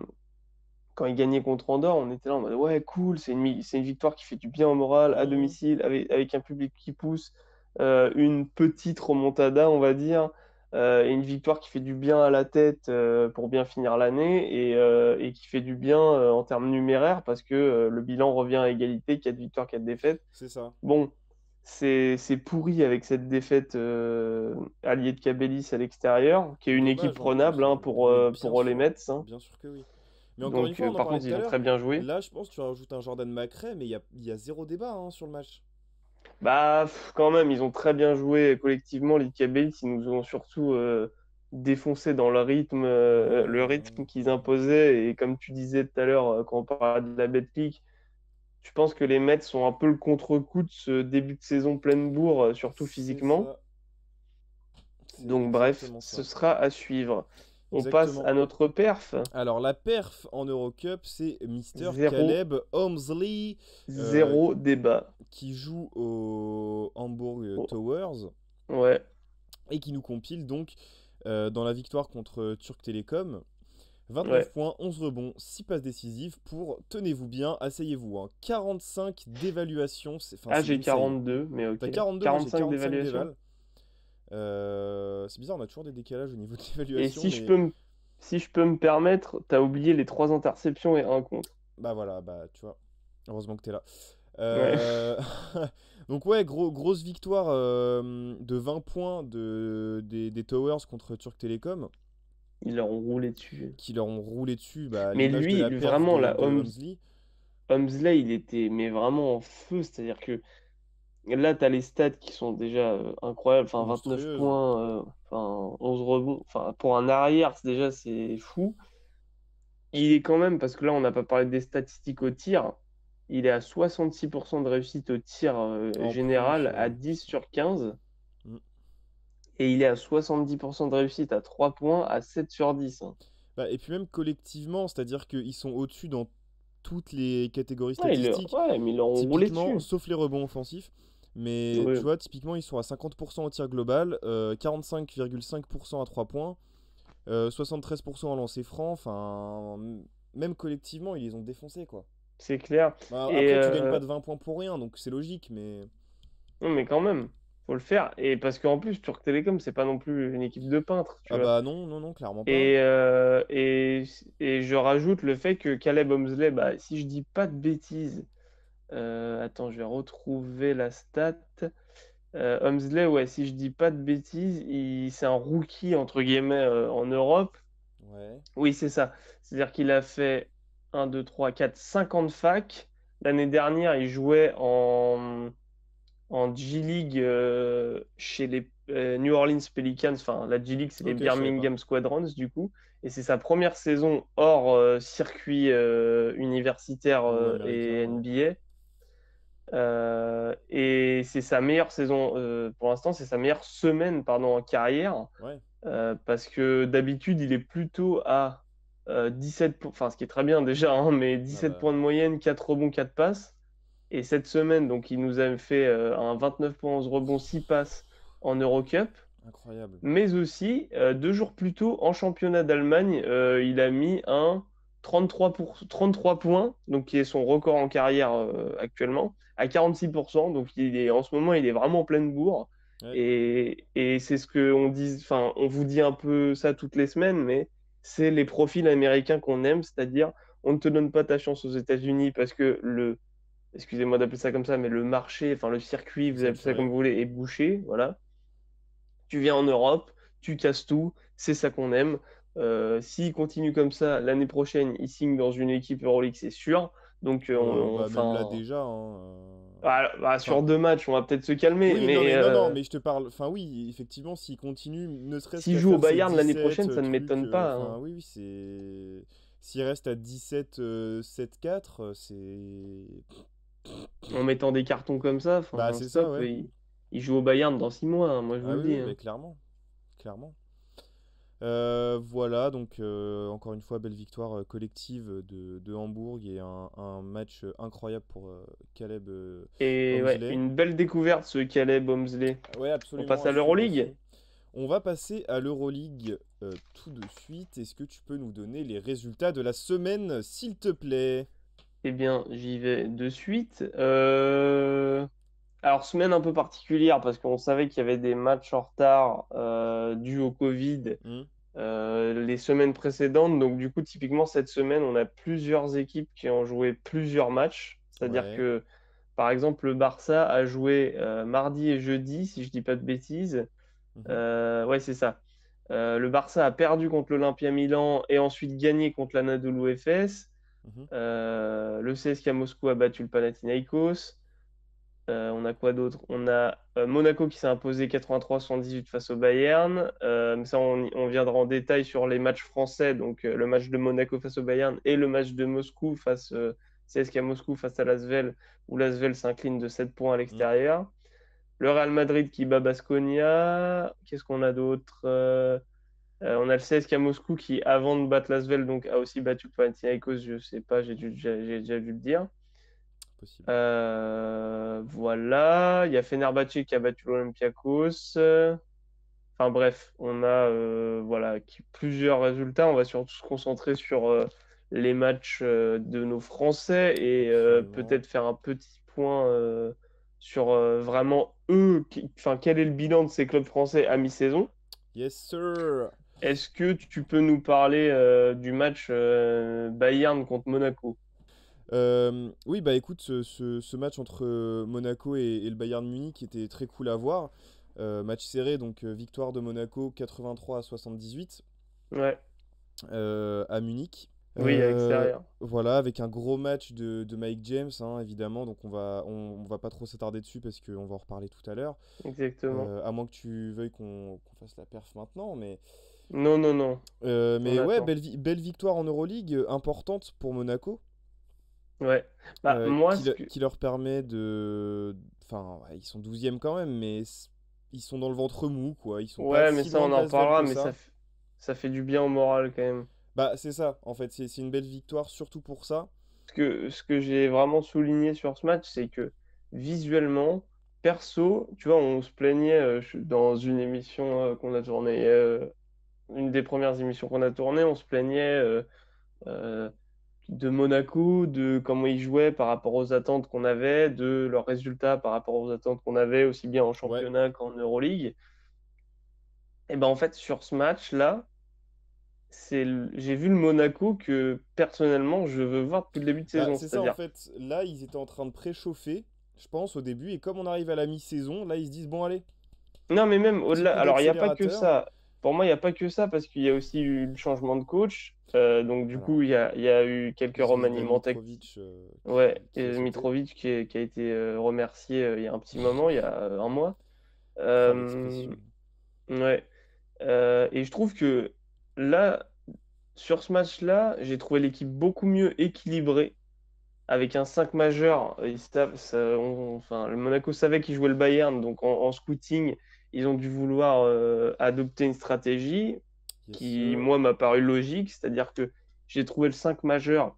Quand ils gagnaient contre Andorre, on était là en mode ouais, cool, c'est une victoire qui fait du bien au moral à Mm. domicile, avec un public qui pousse, une petite remontada, on va dire, et une victoire qui fait du bien à la tête pour bien finir l'année et qui fait du bien en termes numéraires parce que le bilan revient à égalité, 4 victoires, 4 défaites. C'est ça. Bon, c'est pourri avec cette défaite à Lietkabelis à l'extérieur, qui est une équipe Dommage en prenable plus. hein, Ah, mais pour les Mets, hein. bien sûr que oui. Mais encore une Donc, fois, on en par parlait contre, tout à ils ont l'heure. très bien joué. Là, je pense que tu rajoutes un Jordan Macrae, mais il y a zéro débat hein, sur le match. Bah, quand même, ils ont très bien joué collectivement. Les Cabellis, ils nous ont surtout défoncé dans le rythme qu'ils imposaient. Et comme tu disais tout à l'heure, quand on parlait de la Betclic, je pense que les Mets sont un peu le contre-coup de ce début de saison pleine bourre, surtout C'est physiquement. ça. C'est Donc, bref, exactement ce ça. sera à suivre. On passe Exactement. à notre perf. Alors, la perf en Eurocup, c'est Mister Zéro, Caleb Holmesley euh, zéro débat. qui joue au Hamburg Oh, Towers ouais, et qui nous compile donc dans la victoire contre Turc Télécom. 29 Ouais. points, 11 rebonds, 6 passes décisives pour, tenez-vous bien, asseyez-vous, hein, 45 d'évaluation, enfin Ah, c'est j'ai insane. 42, mais T'as ok. 42, moi j'ai 45 45 d'évaluation. d'éval. C'est bizarre, on a toujours des décalages au niveau de Et l'évaluation, si je mais peux si je peux me permettre, t'as oublié les 3 interceptions et un contre. bah voilà, bah tu vois, heureusement que t'es là. Ouais. Euh, Donc ouais, grosse victoire de 20 points des Towers contre Turk Telecom, Ils leur ont roulé dessus. qui leur ont roulé dessus, bah, à Mais l'image de lui, la perf vraiment, de, là, de Humsley. Homsley, il était mais vraiment en feu. C'est-à-dire que là, tu as les stats qui sont déjà incroyables. Enfin, 29 Monstrueuse. points, enfin, 11 rebonds. Enfin, pour un arrière, déjà, c'est fou. Il est quand même, parce que là, on n'a pas parlé des statistiques au tir. Il est à 66% de réussite au tir En plus, général, à ouais, 10 putain. sur 15. Mm. Et il est à 70% de réussite à 3 points, à 7 sur 10, hein. Bah, et puis même collectivement, c'est-à-dire qu'ils sont au-dessus dans toutes les catégories statistiques, Ouais, mais ils leur ont roulé typiquement, dessus. sauf les rebonds offensifs. Mais tu Oui. vois, typiquement, ils sont à 50% au tir global, 45,5% à 3 points, 73% en lancer franc. Enfin, même collectivement, ils les ont défoncés, quoi. C'est clair. Bah, Et après, tu gagnes pas de 20 points pour rien, donc c'est logique, mais... non, mais quand même, faut le faire. Et parce qu'en plus, Turc Télécom, c'est pas non plus une équipe de peintres, tu Ah vois. bah non, non, non, clairement pas. Et, euh, et, et je rajoute le fait que Caleb Humsley, bah, si je dis pas de bêtises, attends, je vais retrouver la stat. Humsley, ouais, si je dis pas de bêtises, c'est un rookie, entre guillemets, en Europe. Ouais, Oui, c'est ça. C'est-à-dire qu'il a fait 1, 2, 3, 4, 50 facs. L'année dernière, il jouait en G-League chez les New Orleans Pelicans. Enfin, la G-League, c'est les ok, je savais pas. Birmingham Squadrons, du coup. Et c'est sa première saison hors circuit universitaire Ou américain, et ouais. NBA. Et c'est sa meilleure saison, pour l'instant, c'est sa meilleure semaine, pardon, en carrière. Ouais, Parce que d'habitude, il est plutôt à 17 points, enfin, ce qui est très bien déjà, hein, mais ah 17 bah, points de moyenne, 4 rebonds, 4 passes. Et cette semaine, donc, il nous a fait un 29 points, 11 rebonds, 6 passes en Eurocup. incroyable. Mais aussi, 2 jours plus tôt, en championnat d'Allemagne, il a mis un 33 points, donc qui est son record en carrière actuellement, à 46%. Donc en ce moment, il est vraiment en pleine bourre. Ouais, Et c'est ce que on dit, enfin, on vous dit un peu ça toutes les semaines, mais c'est les profils américains qu'on aime, c'est-à-dire on ne te donne pas ta chance aux États-Unis parce que excusez-moi d'appeler ça comme ça, mais le marché, enfin le circuit, c'est vous appelez ça comme saturé. vous voulez, est bouché, voilà. Tu viens en Europe, tu casses tout, c'est ça qu'on aime. S'il continue comme ça, l'année prochaine, il signe dans une équipe Euroleague, c'est sûr. Donc, Bah même là enfin, déjà, hein, sur enfin, 2 matchs, on va peut-être se calmer. oui, non Mais mais non, non, mais je te parle... Enfin oui, effectivement, s'il continue, ne serait-ce s'il qu'à joue au faire ses Bayern l'année 17 prochaine, ça ne trucs... m'étonne pas, Enfin hein. oui, oui, c'est... S'il reste à 17, 7-4, c'est... En mettant des cartons comme ça, Bah enfin, c'est ça, stop. ouais. Il joue au Bayern dans 6 mois, hein, moi je vous Ah le oui, dis, oui, hein. mais clairement, clairement. Voilà, donc encore une fois, belle victoire collective de Hambourg et un match incroyable pour Caleb Et ouais, Homesley. une belle découverte ce Caleb Homsley. Ouais, On absolument passe à à suivre l'Euroleague? aussi. On va passer à l'Euroleague tout de suite. Est-ce que tu peux nous donner les résultats de la semaine, s'il te plaît? Eh bien, j'y vais de suite. Alors, semaine un peu particulière parce qu'on savait qu'il y avait des matchs en retard dus au Covid Hmm. les semaines précédentes. Donc, du coup, typiquement, cette semaine, on a plusieurs équipes qui ont joué plusieurs matchs. C'est-à-dire Ouais. que, par exemple, le Barça a joué mardi et jeudi, si je dis pas de bêtises. Mhm, Ouais, c'est ça. Le Barça a perdu contre l'Olympia Milan et ensuite gagné contre l'Anadolu Efes. mhm, Le CSKA Moscou a battu le Panathinaikos. On a quoi d'autre? On a Monaco qui s'est imposé 83-78 face au Bayern. Mais ça, on viendra en détail sur les matchs français, donc le match de Monaco face au Bayern et le match de Moscou face CSKA Moscou face à l'Asvel, où l'Asvel s'incline de 7 points à hmm. l'extérieur. Le Real Madrid qui bat Baskonia. Qu'est-ce qu'on a d'autre? On a le CSKA Moscou qui, avant de battre l'Asvel, donc a aussi battu le Panathinaikos. Je sais pas, j'ai déjà dû le dire. Possible. Voilà, il y a Fenerbahçe qui a battu l'Olympiakos. enfin bref, on a voilà, plusieurs résultats. On va surtout se concentrer sur les matchs de nos Français et Absolument. peut-être faire un petit point sur vraiment eux, enfin quel est le bilan de ces clubs français à mi-saison. Yes, sir. Est-ce que tu peux nous parler du match Bayern contre Monaco? Oui, bah écoute, ce match entre Monaco et le Bayern Munich était très cool à voir. Match serré, donc victoire de Monaco 83 à 78 Ouais, à Munich. oui, à l'extérieur, Voilà, avec un gros match de Mike James, hein, évidemment, donc on va pas trop s'attarder dessus parce qu'on va en reparler tout à l'heure. exactement. À moins que tu veuilles qu'on fasse la perf maintenant, Non, non, non, on mais ouais, attend. belle victoire en Euroleague, importante pour Monaco. Ouais. Bah, moi, Qui leur permet de... Enfin, ouais, ils sont 12e quand même, ils sont dans le ventre mou, quoi. Ils sont pas Ouais, mais si ça, loin on de en l'Asvel reparlera, que mais ça. ça fait du bien au moral quand même. Bah, c'est ça, en fait, c'est une belle victoire, surtout pour ça. Ce que j'ai vraiment souligné sur ce match, c'est que visuellement, perso, tu vois, on se plaignait dans une émission qu'on a tournée, une des premières émissions qu'on a tournées, on se plaignait euh, de Monaco, de comment ils jouaient par rapport aux attentes qu'on avait, de leurs résultats par rapport aux attentes qu'on avait, aussi bien en Ouais. championnat qu'en Euroleague. Et ben en fait, sur ce match-là, j'ai vu le Monaco que personnellement je veux voir depuis le début de Bah, saison. c'est ça, en C'est-à-dire, fait. Là, ils étaient en train de préchauffer, je pense, au début. Et comme on arrive à la mi-saison, là, ils se disent, bon, allez, non, mais même petit au-delà, coup alors il n'y a pas que d'accélérateur. ça. Pour moi, il n'y a pas que ça parce qu'il y a aussi eu le changement de coach. Donc, du coup, Alors, il y a eu quelques Zvezdan remaniements Mitrovic Ouais, qui a et sauté. Mitrovic qui a été remercié il y a un petit moment, il y a un mois. Oh, Euh, l'expression. ouais. Et je trouve que là, sur ce match-là, j'ai trouvé l'équipe beaucoup mieux équilibrée. Avec un 5 majeur, enfin, le Monaco savait qu'ils jouaient le Bayern, donc en scouting, ils ont dû vouloir adopter une stratégie Yes, qui, sir. moi, m'a paru logique, c'est-à-dire que j'ai trouvé le 5 majeur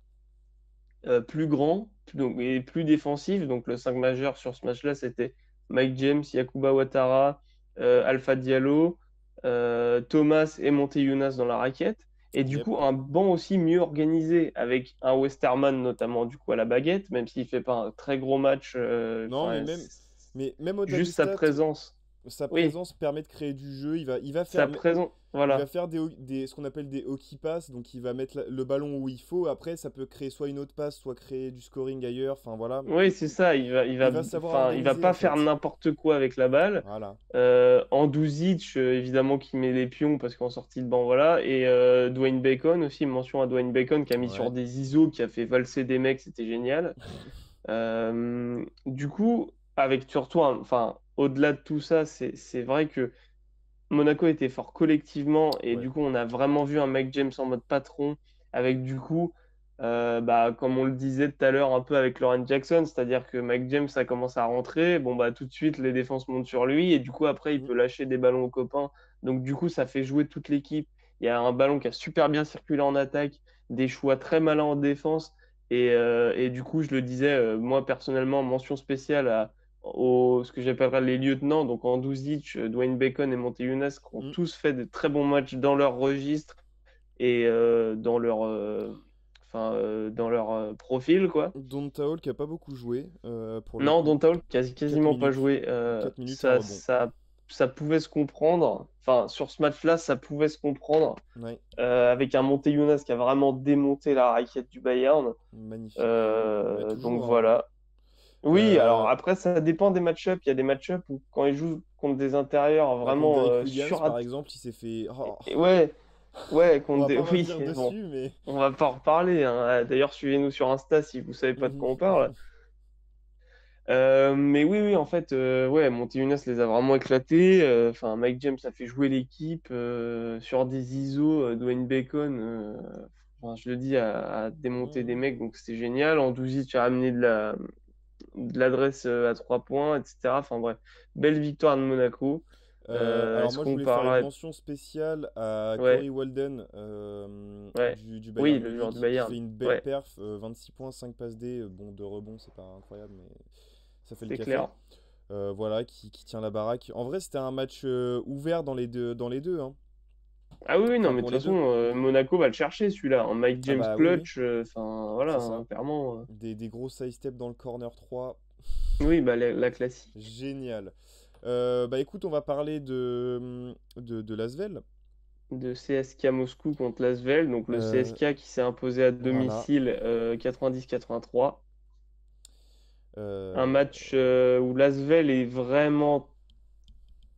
plus grand donc, et plus défensif. Donc le 5 majeur sur ce match-là, c'était Mike James, Yakuba Ouattara, Alpha Diallo, Thomas et Monte Younas dans la raquette. Et du Yep. coup, un banc aussi mieux organisé avec un Westerman notamment du coup à la baguette, même s'il fait pas un très gros match, Non, enfin, mais même au-delà des juste sa stats, présence. sa Oui, présence permet de créer du jeu. sa présence, Il va voilà. faire ce qu'on appelle des hockey pass. Donc il va mettre le ballon où il faut. Après, ça peut créer soit une autre passe, soit créer du scoring ailleurs. Enfin voilà. Oui, c'est ça. Il va savoir Enfin, il va organiser en pas faire fait. n'importe quoi avec la balle. Voilà. Anduzic, évidemment, qui met les pions parce qu'en sortie de banc, voilà. Et Dwayne Bacon aussi, mention à Dwayne Bacon qui a mis sur Ouais. des ISO, qui a fait valser des mecs, c'était génial. Du coup, avec surtout, enfin, au-delà de tout ça, c'est vrai que Monaco était fort collectivement et Ouais. du coup, on a vraiment vu un Mike James en mode patron avec du coup, bah, comme on le disait tout à l'heure un peu avec Lauren Jackson, c'est-à-dire que Mike James a commencé à rentrer, bon bah tout de suite les défenses montent sur lui et du coup après il Mm. peut lâcher des ballons aux copains. Donc du coup, ça fait jouer toute l'équipe. Il y a un ballon qui a super bien circulé en attaque, des choix très malins en défense et du coup, je le disais, moi personnellement, mention spéciale ce que j'appellerais les lieutenants, donc Anduzic, Dwayne Bacon et Monte Younas, qui ont Mm. tous fait de très bons matchs dans leur registre et dans leur profil, quoi. Dontaol qui a pas beaucoup joué pour le Non, coup. Dontaul, 4 quasiment pas minutes. joué. 4 minutes et un rebond. Ça pouvait se comprendre. Enfin, sur ce match-là, ça pouvait se comprendre. Ouais. Avec un Monte Younas qui a vraiment démonté la raquette du Bayern. Magnifique. Bah, Donc toujours, hein. voilà. Oui, alors après, ça dépend des match-ups. Il y a des match-ups où, quand ils jouent contre des intérieurs Bah, contre vraiment Derrick Williams, sur. par exemple, il s'est fait. Oh, Ouais, ouais, on contre va des. pas Oui, revenir bon, dessus, mais. on va pas en reparler, hein. D'ailleurs, suivez-nous sur Insta si vous savez pas de quoi on parle. Mais oui, oui, en fait, ouais, Montejunas les a vraiment éclatés. Enfin, Mike James a fait jouer l'équipe sur des ISO. Dwayne Bacon, enfin, je le dis, a démonté des Mhm. mecs, donc c'était génial. Anduzic a amené de l'adresse à 3 points, etc. Enfin bref, belle victoire de Monaco. Alors Est-ce moi je qu'on voulais faire une parlerait... mention spéciale à Ouais, Corey Walden ouais. du Oui, Bayern le joueur du Munich qui fait Bayern. une belle Ouais, perf, 26 points, 5 passes D, bon de rebond c'est pas incroyable mais ça fait le c'est café. clair. voilà, qui tient la baraque. En vrai, c'était un match ouvert dans les deux, hein. Ah oui, oui, non, Enfin, mais de pour toute les deux. façon, Monaco va le chercher celui-là. Un Mike Ah James bah oui, oui, clutch, enfin voilà, c'est hein, ça. clairement. Des gros side step dans le corner 3. Oui, bah la classique Génial. Bah écoute, on va parler de l'Asvel. de CSKA Moscou contre l'Asvel. Donc le Euh, CSKA qui s'est imposé à voilà. domicile 90-83. Un Euh, match où l'Asvel est vraiment,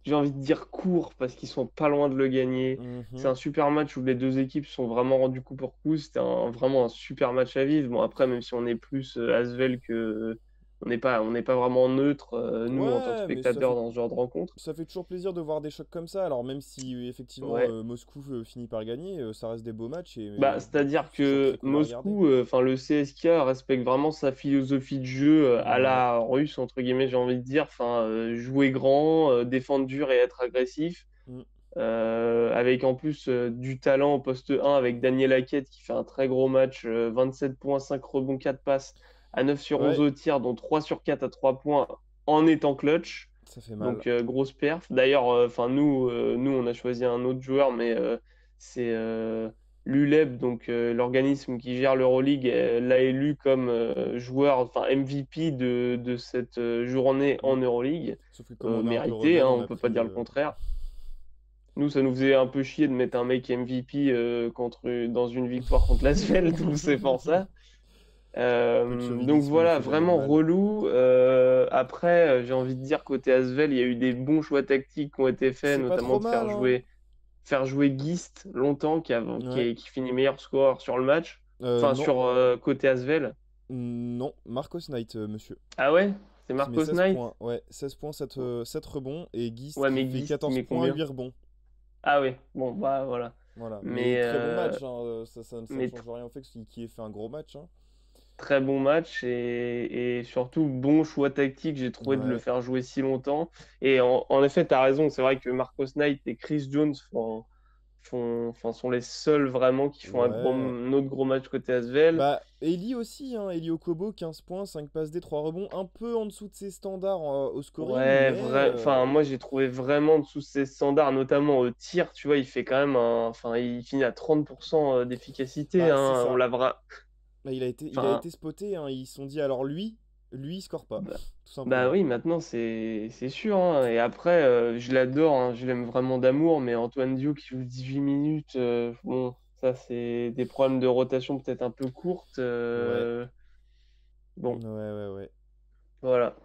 j'ai envie de dire court parce qu'ils sont pas loin de le gagner. C'est mhm. un super match où les deux équipes sont vraiment rendues coup pour coup. C'était vraiment un super match à vivre. Bon, après, même si on est plus Asvel que. On n'est pas vraiment neutre, nous, en tant que Ouais, mais spectateurs dans ce genre de rencontre. ça fait toujours plaisir de voir des chocs comme ça. Alors même si effectivement Ouais. Moscou finit par gagner, ça reste des beaux matchs Bah, et c'est-à-dire c'est toujours très que cool à regarder. Moscou, enfin le CSKA respecte vraiment sa philosophie de jeu à Ouais. la russe, entre guillemets, j'ai envie de dire. Enfin, jouer grand, défendre dur et être agressif. Mm. Avec en plus du talent au poste 1 avec Daniel Hackett qui fait un très gros match, 27 points, 5 rebonds, 4 passes à 9 sur 11 Ouais, au tir, dont 3 sur 4 à 3 points en étant clutch. ça fait mal. Donc grosse perf. D'ailleurs, enfin nous on a choisi un autre joueur, mais c'est l'ULEB, donc l'organisme qui gère l'Euroleague, l'a élu comme joueur, enfin MVP de cette journée en Mm. Euroleague. Sauf que comme on est un peu Mérité, rebelle, hein, on on a peut pas pris. dire le contraire. Nous, ça nous faisait un peu chier de mettre un mec MVP dans une victoire contre l'Asvel, donc c'est pour ça. Peu de Donc chauvinisme nous voilà, fait jamais de vraiment mal. relou. Après, j'ai envie de dire côté Asvel, il y a eu des bons choix tactiques qui ont été faits, C'est pas notamment trop de mal, hein. faire jouer Gist longtemps, Ouais. qui finit meilleur score sur le match. Enfin, Non, sur côté Asvel. non, Marcos Knight, monsieur. Ah ouais? C'est Qui met Marcos 16 Knight? points. Ouais, 16 points, 7 rebonds. Et Gist Ouais, qui mais fait Gist, il 14 met points, combien? 8 rebonds. Ah ouais, bon, bah voilà. Voilà. Mais Mais, très bon match, hein, ça ne mais change rien au fait qu'il ait fait un gros match, hein. très bon match et surtout bon choix tactique, j'ai trouvé de le Ouais, faire jouer si longtemps. Et en effet, tu as raison, c'est vrai que Marcos Knight et Chris Jones enfin, sont les seuls vraiment qui font ouais. un autre gros match côté Asvel. Bah, Eli aussi, hein, Eli Okobo, 15 points, 5 passes D, 3 rebonds, un peu en dessous de ses standards au scoring, Ouais, mais enfin, moi j'ai trouvé vraiment sous ses standards, notamment au tir, tu vois, il fait quand même enfin, il finit à 30% d'efficacité, bah, c'est hein, ça. Bah, il a enfin, été spoté, hein, ils se sont dit, alors lui, il score pas, bah, tout bah simplement. oui, maintenant c'est sûr, hein. Et après, je l'adore, hein, je l'aime vraiment d'amour, mais Antoine Dio qui joue 18 minutes, bon, ça c'est des problèmes de rotation peut-être un peu courtes. Ouais, Bon, ouais. voilà.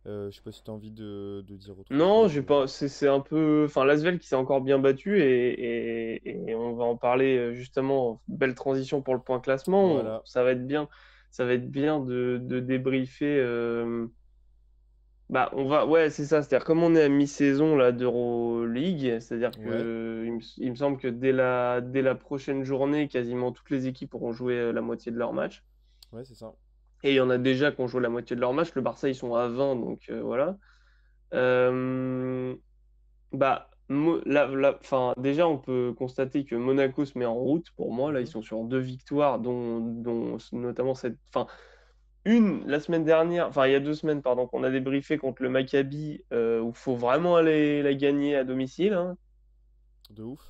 Je sais pas si t'as envie de dire autre Non, chose. j'ai pas. C'est un peu. Enfin, l'Asvel qui s'est encore bien battu et on va en parler justement. Belle transition pour le point classement. Voilà. Ça va être bien. Ça va être bien de débriefer. Bah, on va. Ouais, c'est ça. C'est-à-dire, comme on est à mi-saison là d'Euroleague, c'est-à-dire Ouais, que il me semble que dès la prochaine journée, quasiment toutes les équipes auront joué la moitié de leur match. ouais, c'est ça. Et il y en a déjà qui ont joué la moitié de leur match. Le Barça, ils sont à 20, donc voilà. Euh, Bah, enfin, déjà, on peut constater que Monaco se met en route. Pour moi, là, ils Mhm. sont sur deux victoires, dont notamment enfin, une la semaine dernière, enfin, il y a 2 semaines, pardon, qu'on a débriefé contre le Maccabi, où il faut vraiment aller la gagner à domicile, hein. De ouf.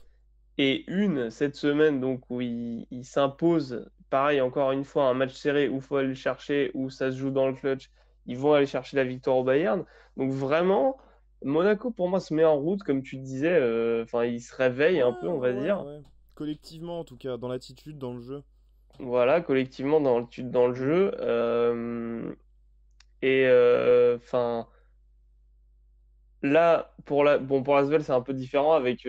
Et une cette semaine, donc, où il s'impose, pareil, encore une fois, un match serré où il faut aller le chercher, où ça se joue dans le clutch. Ils vont aller chercher la victoire au Bayern. Donc, vraiment, Monaco, pour moi, se met en route, comme tu disais. Enfin, il se réveille Ouais, un peu, on va dire. ouais. Collectivement, en tout cas, dans l'attitude, dans le jeu. Voilà, collectivement, dans le Mm. jeu. Enfin. Là, pour l'Asvel, c'est un peu différent avec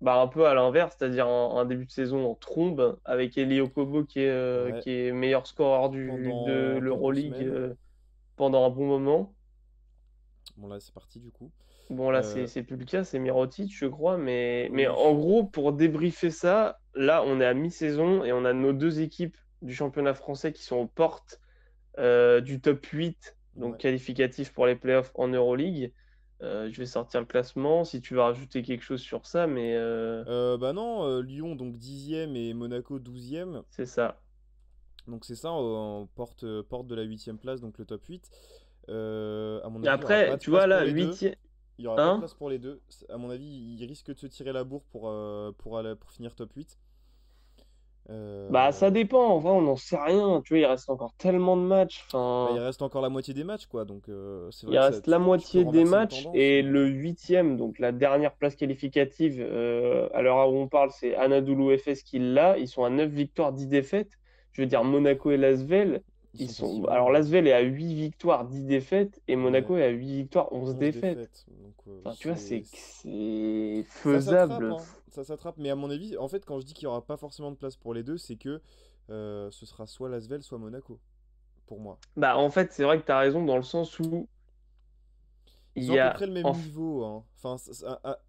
bah, un peu à l'inverse, c'est-à-dire un début de saison en trombe avec Eli Okobo Ouais, qui est meilleur scoreur de pendant quelques l'Euroleague semaines. pendant un bon moment. Bon, là, c'est parti du coup. Bon, là, Euh, c'est plus le cas, c'est Mirotic, je crois, mais oui. en gros, pour débriefer ça, là, on est à mi-saison et on a nos deux équipes du championnat français qui sont aux portes du top 8, donc Ouais. qualificatif pour les playoffs en Euroleague. Je vais sortir le classement si tu veux rajouter quelque chose sur ça, mais Bah non, Lyon, donc 10e et Monaco 12e. c'est ça. Donc c'est ça, en porte de la 8e place, donc le top 8. À mon Et avis, il n'y aura après, pas de tu place vois, pour là, les deux. huitième. Il n'y aura pas de Hein? place pour les deux. À mon avis, ils risquent de se tirer la bourre pour finir top 8. Bah, ça Euh, dépend. En vrai, on n'en sait rien. Tu vois, il reste encore tellement de matchs. Bah, il Enfin, reste encore la moitié des matchs, quoi. Donc, c'est il vrai que reste la tu peux moitié des renverser une matchs. tendance, Et mais. le huitième, donc la dernière place qualificative, à l'heure où on parle, c'est Anadolu Efes qui l'a. Ils sont à 9 victoires, 10 défaites. Je veux dire, Monaco et L'Asvel, Ils ils sont pas si sont. loin, Alors, hein. L'Asvel est à 8 victoires, 10 défaites. Et Ouais, Monaco est à 8 victoires, 11 11 défaites. défaites. Donc, Enfin, tu vois, c'est ça s'attrape, faisable. hein. Ça s'attrape. Mais à mon avis, en fait, quand je dis qu'il n'y aura pas forcément de place pour les deux, c'est que ce sera soit Lasvel, soit Monaco, pour moi. Bah, en fait, c'est vrai que tu as raison dans le sens où il Ils ont y à peu a. près le même niveau, hein. Enfin, à-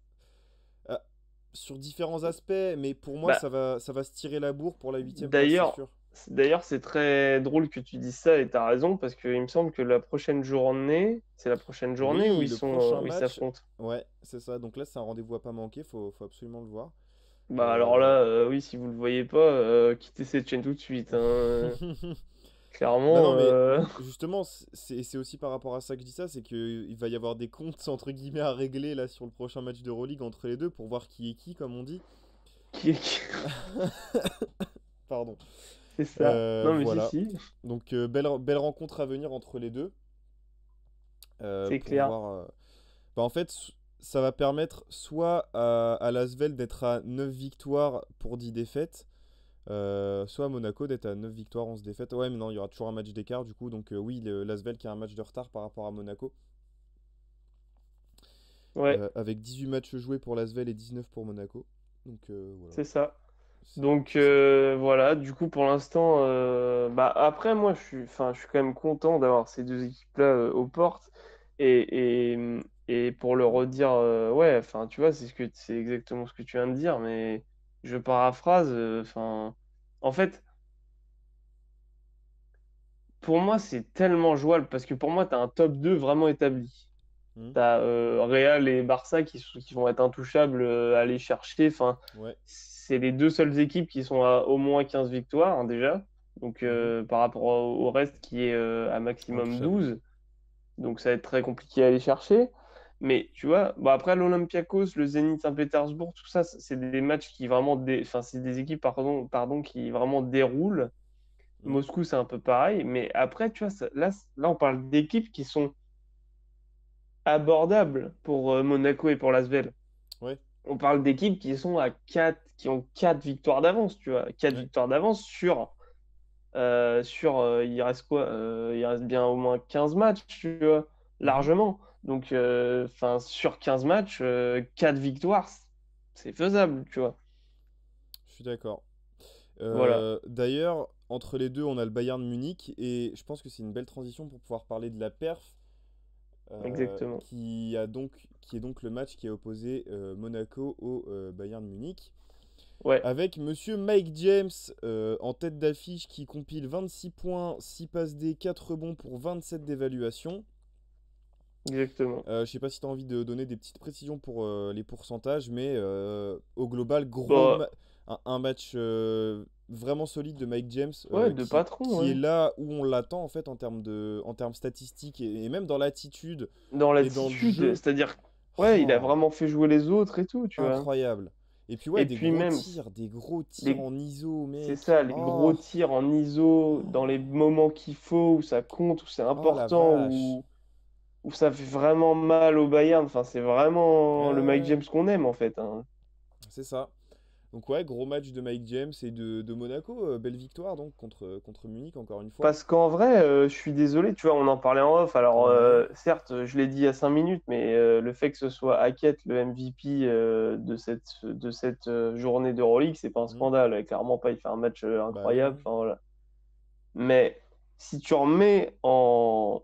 sur différents aspects, mais pour moi, Bah, ça va se tirer la bourre pour la huitième place, c'est d'ailleurs, sûr. d'ailleurs, c'est très drôle que tu dises ça et tu as raison parce qu'il me semble que la prochaine journée, c'est la prochaine journée Oui, le prochain où ils match, s'affrontent. ouais, c'est ça. Donc là, c'est un rendez-vous à pas manquer, faut absolument le voir. Bah, alors Euh, là, oui, si vous le voyez pas, quittez cette chaîne tout de suite, hein. Bah Clairement, non, mais justement, c'est aussi par rapport à ça que je dis ça, c'est qu'il va y avoir des comptes entre guillemets à régler là sur le prochain match d'Euroleague entre les deux pour voir qui est qui, comme on dit. Pardon. c'est ça. Non, mais si, Voilà. si, Donc belle rencontre à venir entre les deux c'est pour clair. voir. Bah, en fait, ça va permettre soit à l'Asvel d'être à 9 victoires pour 10 défaites, soit à Monaco d'être à 9 victoires, 11 défaites. Ouais, mais non, il y aura toujours un match d'écart du coup. Donc oui, l'Asvel qui a un match de retard par rapport à Monaco. Ouais, Avec 18 matchs joués pour l'Asvel et 19 pour Monaco. Donc voilà. c'est ça. Donc C'est ça. voilà, du coup pour l'instant, bah après moi je suis quand même content d'avoir ces deux équipes-là aux portes et pour le redire, ouais, enfin tu vois c'est exactement ce que tu viens de dire, mais je paraphrase, enfin en fait pour moi c'est tellement jouable parce que pour moi t'as un top 2 vraiment établi. Hmm. T'as Real et Barça qui vont être intouchables à aller chercher. Enfin, Ouais. c'est les deux seules équipes qui sont à au moins 15 victoires hein, déjà. Donc Mhm. par rapport au reste qui est à maximum Intouchable. 12. Donc ça va être très compliqué à aller chercher. Mais tu vois, bah après l'Olympiakos, le Zénith Saint-Pétersbourg, tout ça, c'est des matchs qui vraiment enfin, c'est des équipes pardon, qui vraiment déroulent. Hmm. Moscou, c'est un peu pareil. Mais après, tu vois, là, on parle d'équipes qui sont abordables pour Monaco et pour l'Asvel. Ouais. On parle d'équipes qui sont à 4, qui ont 4 victoires d'avance, tu vois. Quatre Ouais. victoires d'avance il reste quoi? Il reste bien au moins 15 matchs, tu vois, Mhm. largement. Donc, enfin, sur 15 matchs, 4 victoires, c'est faisable, tu vois. Je suis d'accord. Voilà, D'ailleurs, entre les deux, on a le Bayern Munich et je pense que c'est une belle transition pour pouvoir parler de la perf, exactement. qui est donc le match qui a opposé Monaco au Bayern Munich. Ouais, Avec monsieur Mike James en tête d'affiche qui compile 26 points, 6 passes D, 4 rebonds pour 27 d'évaluation. exactement. Je sais pas si tu as envie de donner des petites précisions pour les pourcentages, mais au global, Bon, un match vraiment solide de Mike James ouais, de patron, qui est ouais. là où on l'attend en fait en termes statistiques et même dans l'attitude Dans et dans le l'attitude, jeu. c'est-à-dire, ouais, il a Oh, vraiment fait jouer les autres et tout, tu vois. incroyable. Et puis ouais, Et puis même, des gros tirs les, en ISO, c'est mec. ça, les gros Oh, tirs en ISO dans les moments qu'il faut, où ça compte, où c'est oh la important, vache. où ça fait vraiment mal au Bayern. Enfin, c'est Ouais, vraiment le Mike ouais, James qu'on aime, en fait, hein. c'est ça. Donc ouais, gros match de Mike James et de Monaco. Belle victoire donc contre Munich encore une fois. Parce qu'en vrai, je suis désolé, tu vois, on en parlait en off. Alors, Ouais. certes, je l'ai dit il y a 5 minutes, mais le fait que ce soit Hackett le MVP de cette journée d'Euroleague, c'est pas un Hmm. scandale. Clairement pas, il fait un match Bah oui, incroyable. oui. Enfin, voilà. Mais si tu remets en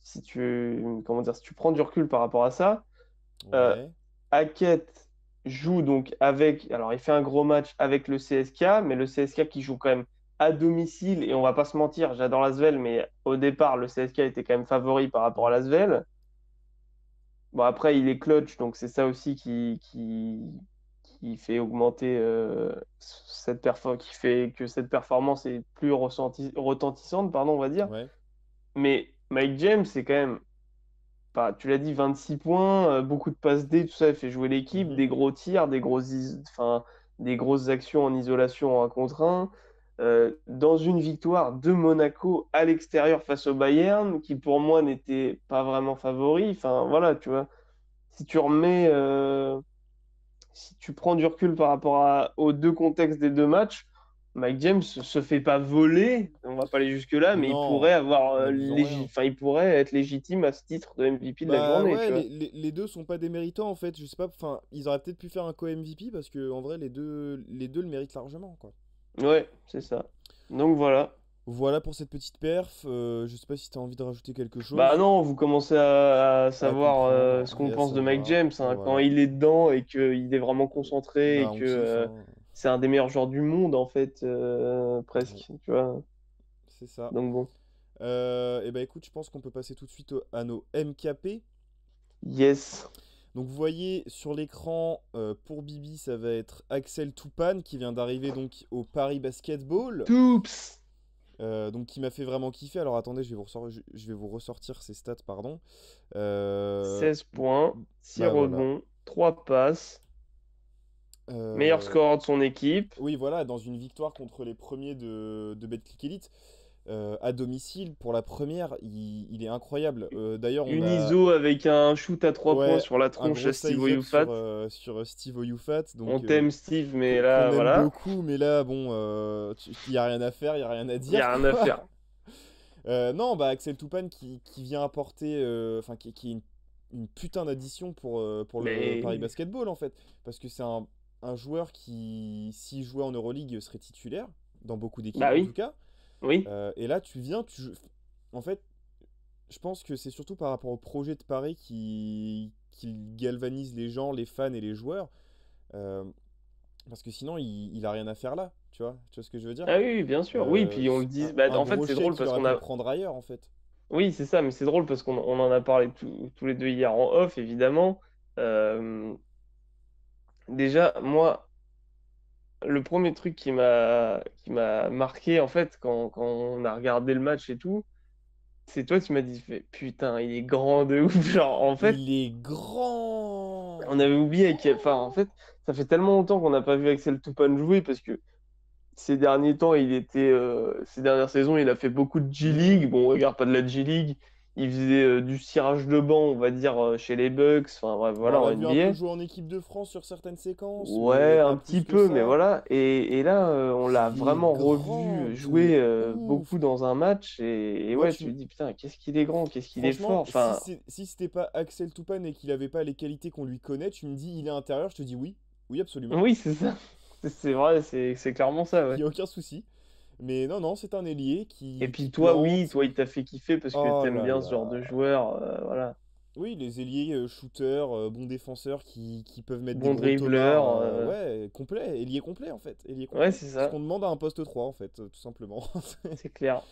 si tu comment dire, si tu prends du recul par rapport à ça, euh, Ouais. Hackett joue donc avec, alors il fait un gros match avec le CSK, mais le CSK qui joue quand même à domicile et on va pas se mentir, j'adore l'Asvel, mais au départ le CSK était quand même favori par rapport à Hmm. l'Asvel. Bon après il est clutch, donc c'est ça aussi qui fait augmenter qui fait que cette performance est plus retentissante, pardon, on va dire. Ouais. Mais Mike James, c'est quand même, enfin, tu l'as dit, 26 points, beaucoup de passes D, tout ça, il fait jouer l'équipe, Mhm. des gros tirs, enfin, des grosses actions en isolation en 1 contre 1. Dans une victoire de Monaco à l'extérieur face au Bayern, qui pour moi n'était pas vraiment favori. Enfin, voilà, tu vois. Si tu remets, si tu prends du recul par rapport aux deux contextes des deux matchs, Mike James se fait pas voler, on va pas aller jusque-là, mais il pourrait Non, avoir, n'abusons rien. enfin, il pourrait être légitime à ce titre de MVP de la Bah journée, ouais, tu vois. les deux sont pas déméritants en fait. Je sais pas, enfin, ils auraient peut-être pu faire un co-MVP parce que en vrai, les deux le méritent largement, quoi. Ouais, c'est ça. Donc voilà. Voilà pour cette petite perf. Je sais pas si t'as envie de rajouter quelque Bah chose. non, vous commencez à À savoir comprendre ce qu'on et à pense de Mike savoir. James, hein, quand Voilà. il est dedans et qu'il est vraiment concentré Bah et on que kiffe, hein. c'est un des meilleurs joueurs du monde en fait, Ouais, presque, tu vois. c'est ça. Donc bon. Et bah écoute, je pense qu'on peut passer tout de suite à nos MKP. Yes. Donc vous voyez sur l'écran, pour Bibi, ça va être Axel Toupane qui vient d'arriver donc au Paris Basketball. Toups. Donc qui m'a fait vraiment kiffer. Alors attendez, je vais vous ressortir ses stats, pardon. Euh, 16 points, 6 Bah voilà. rebonds, 3 passes, meilleur Euh, scoreur de son équipe. oui, voilà, dans une victoire contre les premiers de Betclic Elite, à domicile, pour la première, il est incroyable. D'ailleurs, on Une a, ISO avec un shoot à 3 points ouais, sur la un tronche gros à Steve size-up Oyufat. sur Steve Oyufat, On donc t'aime Steve, mais qu'on là, aime voilà, beaucoup, mais là, bon, il y a rien à faire, il y a rien à il n'y dire, a rien à quoi. faire. Non, bah Axel Toupane qui vient apporter, enfin qui est une putain d'addition pour le Paris Mais Basketball en fait, parce que c'est un joueur qui, s'il jouait en Euroleague, serait titulaire dans beaucoup d'équipes bah en oui, tout cas. oui. Et là, tu viens, en fait, je pense que c'est surtout par rapport au projet de Paris qui galvanise les gens, les fans et les joueurs, euh, parce que sinon, il a rien à faire là, tu vois ce que je veux dire? Ah oui, oui, bien sûr. Oui, puis on le dit. Bah, Un en fait, gros c'est drôle chèque, il parce aurait qu'on pu le a. prendre ailleurs en fait. Oui, c'est ça, mais c'est drôle parce qu'on en a parlé tous les deux hier en off, évidemment. Euh, Déjà, moi, le premier truc qui m'a marqué, en fait, quand on a regardé le match et tout, c'est toi, tu m'as dit, putain, il est grand de ouf. Genre, en fait, Il est grand! on avait oublié enfin, en fait, ça fait tellement longtemps qu'on n'a pas vu Axel Toupane jouer parce que ces derniers temps, ces dernières saisons, il a fait beaucoup de Hmm. G-League. Bon, on regarde pas de la G-League. Il faisait du cirage de banc, on va dire, chez les Bucks. Enfin, bref, Bon, voilà, on en l'a vu un peu NBA. jouer en équipe de France sur certaines séquences, mais Ouais, pas un plus petit que peu, mais ça. voilà. Et là, on l'a Il est vraiment grand revu de jouer ouf. beaucoup dans un match. Et Moi, ouais, tu te dis, putain, qu'est-ce qu'il est grand, qu'est-ce qu'il est fort. franchement, Enfin, si c'était pas Axel Toupane et qu'il avait pas les qualités qu'on lui connaît, tu me dis il est intérieur, je te dis oui. Oui, absolument. oui, c'est ça. C'est vrai, c'est clairement ça, Il ouais. y a aucun souci. Mais non, non, c'est un ailier Et qui puis toi, oui, plante. toi, il t'a fait kiffer parce que Oh t'aimes là bien ce genre là. de joueur. Voilà. Oui, les ailiers shooters, bons défenseurs qui peuvent mettre des Bon gros tomards. dribbleur. Ouais, complet, ailier complet en fait. Ailier Ouais, complet. c'est Ce ça. qu'on demande à un poste 3 en fait, tout simplement. C'est clair.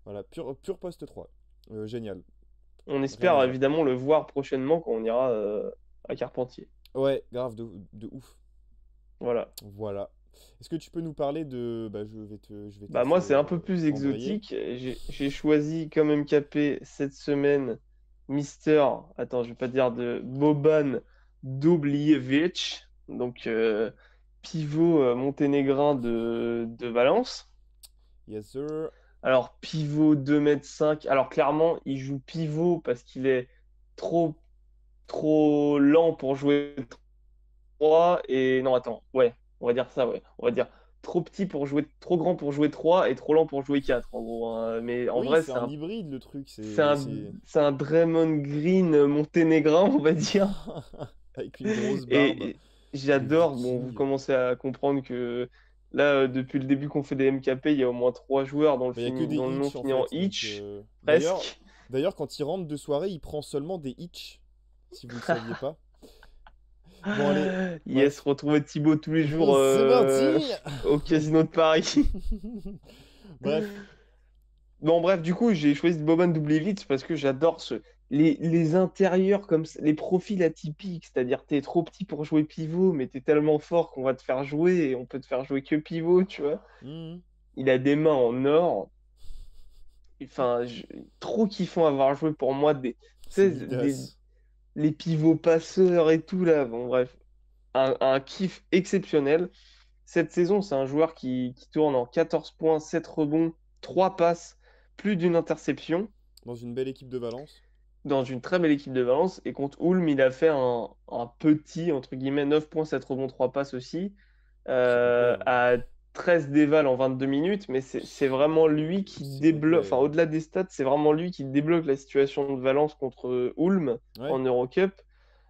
Voilà, pur poste 3. Génial. On Rien à espère dire. évidemment le voir prochainement quand on ira à Carpentier. Ouais, grave, de ouf. Voilà. Voilà. Est-ce que tu peux nous parler de. Bah, je vais te Bah moi, laisser c'est un peu plus embrayer. exotique. J'ai choisi comme MKP cette semaine Mister, attends, je vais pas dire de Boban Doblijevic, donc pivot monténégrin de Valence. Yes, sir. Alors, pivot 2,5 m. Alors, clairement, il joue pivot parce qu'il est trop, trop lent pour jouer 3 et non attends, ouais, on va dire ça, ouais, on va dire trop petit pour jouer, trop grand pour jouer 3 et trop lent pour jouer 4 en gros, hein. Mais en Oui, vrai c'est un hybride le truc. c'est un c'est un Draymond Green monténégrin, on va dire. Avec une grosse barbe Et de j'adore. Bon, vous viking. commencez à comprendre que là depuis le début qu'on fait des MKP, il y a au moins 3 joueurs Bah, il y a que des dont le nom hitch en finit en fait. Donc, itch D'ailleurs, presque. quand il rentre de soirée, il prend seulement des hitch. Si vous le saviez pas. Bon, allez, Yes, bref. retrouver Thibaut tous les jours C'est parti! au casino de Paris. Bref. Bon, bref, du coup, j'ai choisi Boban Doublevitch parce que j'adore les intérieurs comme ça, les profils atypiques. C'est-à-dire, t'es trop petit pour jouer pivot, mais t'es tellement fort qu'on va te faire jouer et on peut te faire jouer que pivot, tu vois. Mhm. Il a des mains en or. enfin, trop kiffant à avoir joué pour moi. Tu C'est sais, Midas. les pivots passeurs et tout là. Bon, bref, un kiff exceptionnel. Cette saison, c'est un joueur qui tourne en 14 points, 7 rebonds, 3 passes, plus d'une interception Dans une belle équipe de Valence. dans une très belle équipe de Valence. Et contre Ulm, il a fait un petit, entre guillemets, 9 points, 7 rebonds, 3 passes aussi, C'est complet, hein. à 13 dévals en 22 minutes. Mais c'est vraiment lui qui C'est débloque, complet. enfin, au-delà des stats, c'est vraiment lui qui débloque la situation de Valence contre Ulm Ouais. en Eurocup.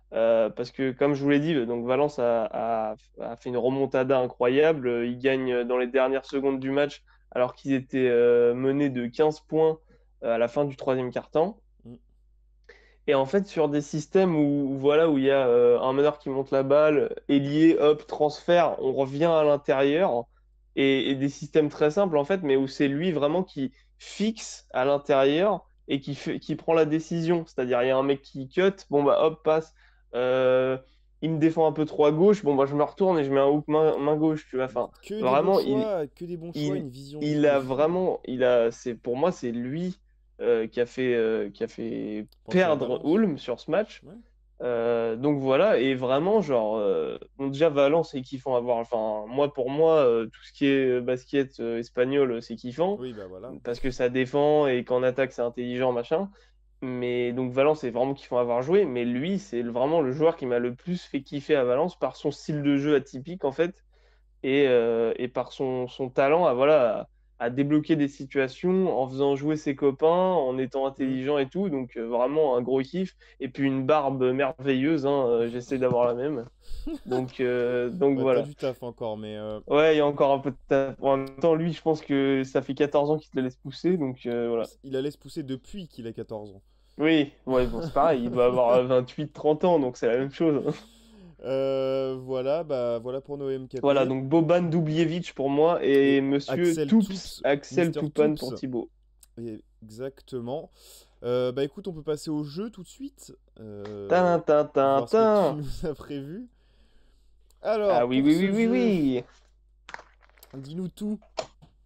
Parce que, comme je vous l'ai dit, donc Valence a fait une remontada incroyable. Ils gagnent dans les dernières secondes du match alors qu'ils étaient menés de 15 points à la fin du troisième quart-temps. Mm. Et en fait, sur des systèmes voilà, où il y a un meneur qui monte la balle, ailier, hop, transfert, on revient à l'intérieur. Et des systèmes très simples, en fait, mais où c'est lui vraiment qui fixe à l'intérieur et qui prend la décision. C'est-à-dire, il y a un mec qui cut, bon, bah, hop, passe. Euh, il me défend un peu trop à gauche, bon, bah, je me retourne et je mets un hook main gauche, tu vois. Enfin, vraiment, Que des bons choix, il, une vision de il jeu de a fou. vraiment, pour moi, c'est lui qui a fait Pencher la perdre balance. Ulm sur ce match. Ouais. Donc voilà, et vraiment, genre, bon, déjà Valence, c'est kiffant à voir. Enfin, pour moi, tout ce qui est basket espagnol, c'est kiffant Oui, bah voilà. parce que ça défend et qu'en attaque, c'est intelligent, machin. Mais donc Valence, c'est vraiment kiffant à avoir joué. Mais lui, c'est vraiment le joueur qui m'a le plus fait kiffer à Valence par son style de jeu atypique, en fait et par son talent à débloquer des situations en faisant jouer ses copains, en étant Mm. intelligent et tout. Donc vraiment un gros kiff. Et puis une barbe merveilleuse, hein, j'essaie d'avoir la même. Donc Bah, t'as voilà. du taf encore, mais Ouais, il y a encore un peu de taf. En même temps, lui, je pense que ça fait 14 ans qu'il te le laisse pousser. Donc voilà. il la laisse pousser depuis qu'il a 14 ans. Oui, ouais, bon, c'est pareil. Il doit avoir 28 30 ans, donc c'est la même chose, hein. Voilà, bah voilà pour Noé Voilà, MKP. donc Boban Dubljevic pour moi et Et monsieur Axel Toups, Toops, Axel Mister Toupane Toops. pour Thibaut. Exactement. Bah écoute, on peut passer au jeu tout de suite. Tin, tin, tin, Voir ce que tu tin. nous as prévu. Ah Alors, oui, pour oui, oui, ce oui, jeu, oui. dis-nous tout.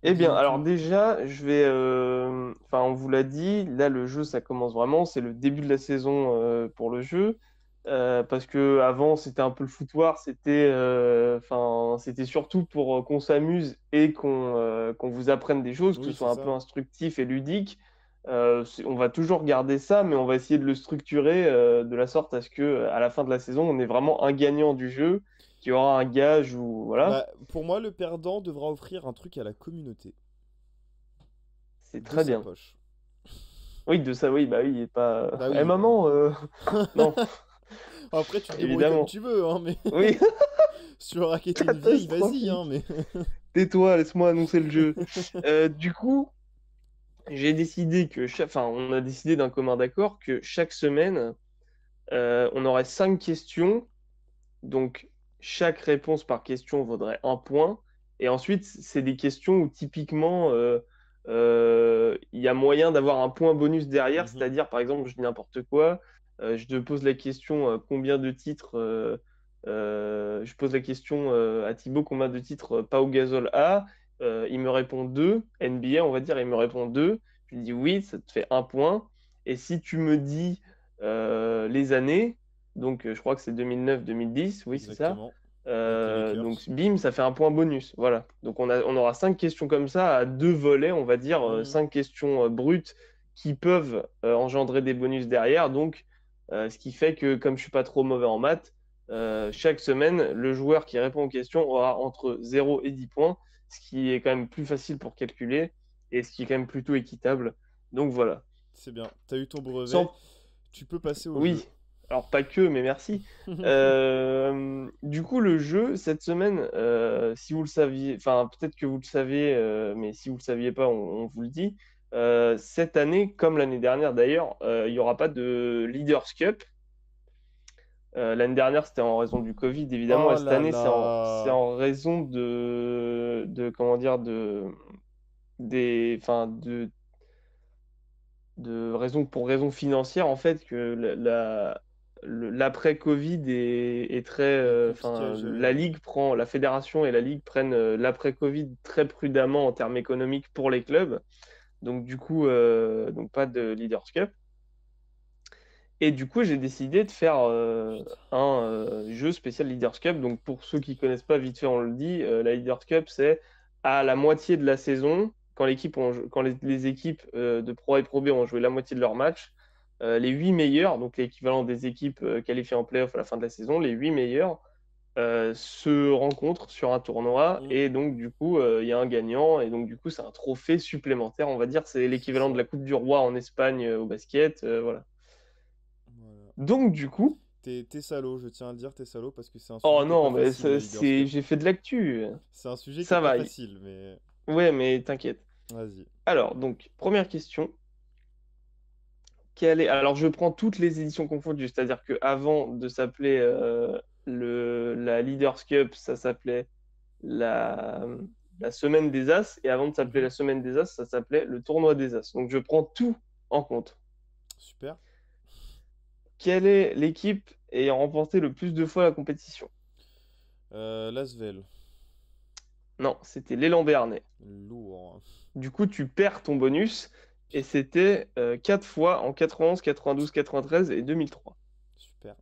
Eh bien, Dis-nous alors tout. déjà, enfin, on vous l'a dit, là, le jeu, ça commence vraiment. C'est le début de la saison pour le jeu. Parce que avant, c'était un peu le foutoir. Enfin, c'était surtout pour qu'on s'amuse et qu'on vous apprenne des choses, que ce Oui, soit c'est un peu ça. instructif et ludique. On va toujours garder ça, mais on va essayer de le structurer de la sorte à ce que, à la fin de la saison, on ait vraiment un gagnant du jeu qui aura un gage ou voilà. Bah, pour moi, le perdant devra offrir un truc à la communauté. C'est De très sa bien. poche. Oui, de ça, oui, bah oui, il est pas. Bah Eh oui, bah. maman, non, Après, tu te débrouilles comme évidemment. tu veux, hein, mais Oui, si tu veux raqueter une vieille, vas-y, hein, catastrophique. mais. Tais-toi, laisse-moi annoncer le jeu. Du coup, enfin, on a décidé d'un commun d'accord que chaque semaine, on aurait 5 questions. Donc, chaque réponse par question vaudrait un point. Et ensuite, c'est des questions où typiquement, il y a moyen d'avoir un point bonus derrière. Mhm. C'est-à-dire, par exemple, je dis n'importe quoi. Je te pose la question combien de titres. Je pose la question à Thibaut combien de titres Pau Gasol a. Il me répond 2. NBA, on va dire, il me répond 2. Je lui dis oui, ça te fait un point. Et si tu me dis les années. Donc, je crois que c'est 2009-2010, oui, c'est ça. Exactement. Avec les Donc, Lakers. bim, ça fait un point bonus. Voilà. Donc, on aura 5 questions comme ça à 2 volets, on va dire, Mhm. 5 questions brutes qui peuvent engendrer des bonus derrière. Donc, ce qui fait que, comme je suis pas trop mauvais en maths, chaque semaine, le joueur qui répond aux questions aura entre 0 et 10 points, ce qui est quand même plus facile pour calculer et ce qui est quand même plutôt équitable. Donc, voilà. C'est bien. T'as eu ton brevet. Sans Tu peux passer au jeu. Oui, alors pas que, mais merci. Du coup, le jeu, cette semaine, si vous le saviez, enfin peut-être que vous le savez, mais si vous le saviez pas, on vous le dit. Cette année, comme l'année dernière d'ailleurs, il n'y aura pas de Leaders Cup. L'année dernière, c'était en raison du Covid, évidemment, et Oh cette là année, c'est là. en raison comment dire, enfin, pour raison financière, en fait, que l'après-Covid est très. Et compliqué à Enfin, gérer, ouais. la fédération et la ligue prennent l'après-Covid très prudemment en termes économiques pour les clubs. Donc du coup, donc pas de Leaders Cup. Et du coup, j'ai décidé de faire un jeu spécial Leaders Cup. Donc pour ceux qui connaissent pas, vite fait, on le dit, la Leaders Cup, c'est à la moitié de la saison, quand quand les équipes de Pro A et Pro B ont joué la moitié de leur match, les 8 meilleurs, donc l'équivalent des équipes qualifiées en playoff à la fin de la saison, les 8 meilleurs se rencontrent sur un tournoi Mm, et donc du coup il y a un gagnant et donc du coup c'est un trophée supplémentaire, on va dire, c'est c'est l'équivalent de ça. la Coupe du Roi en Espagne au basket, voilà. Voilà. Donc du coup, T'es salaud, je tiens à le dire, t'es salaud parce que c'est un oh sujet qui est pas non mais facile, la Leaders Cup. j'ai fait de l'actu, C'est un sujet qui est ça pas va, facile, mais ouais mais t'inquiète. vas-y. Alors donc première question, alors je prends toutes les éditions confondues, c'est-à-dire que avant de s'appeler la Leaders Cup, ça s'appelait la, la semaine des As, et avant de s'appeler Mhm. la semaine des As, ça s'appelait le tournoi des As. Donc je prends tout en compte. Super. Quelle est l'équipe ayant remporté le plus de fois la compétition? Lasvel. Non, c'était l'élan béarnais. Lourd. Du coup, tu perds ton bonus, et c'était 4 fois en 91, 92, 93 et 2003. Super.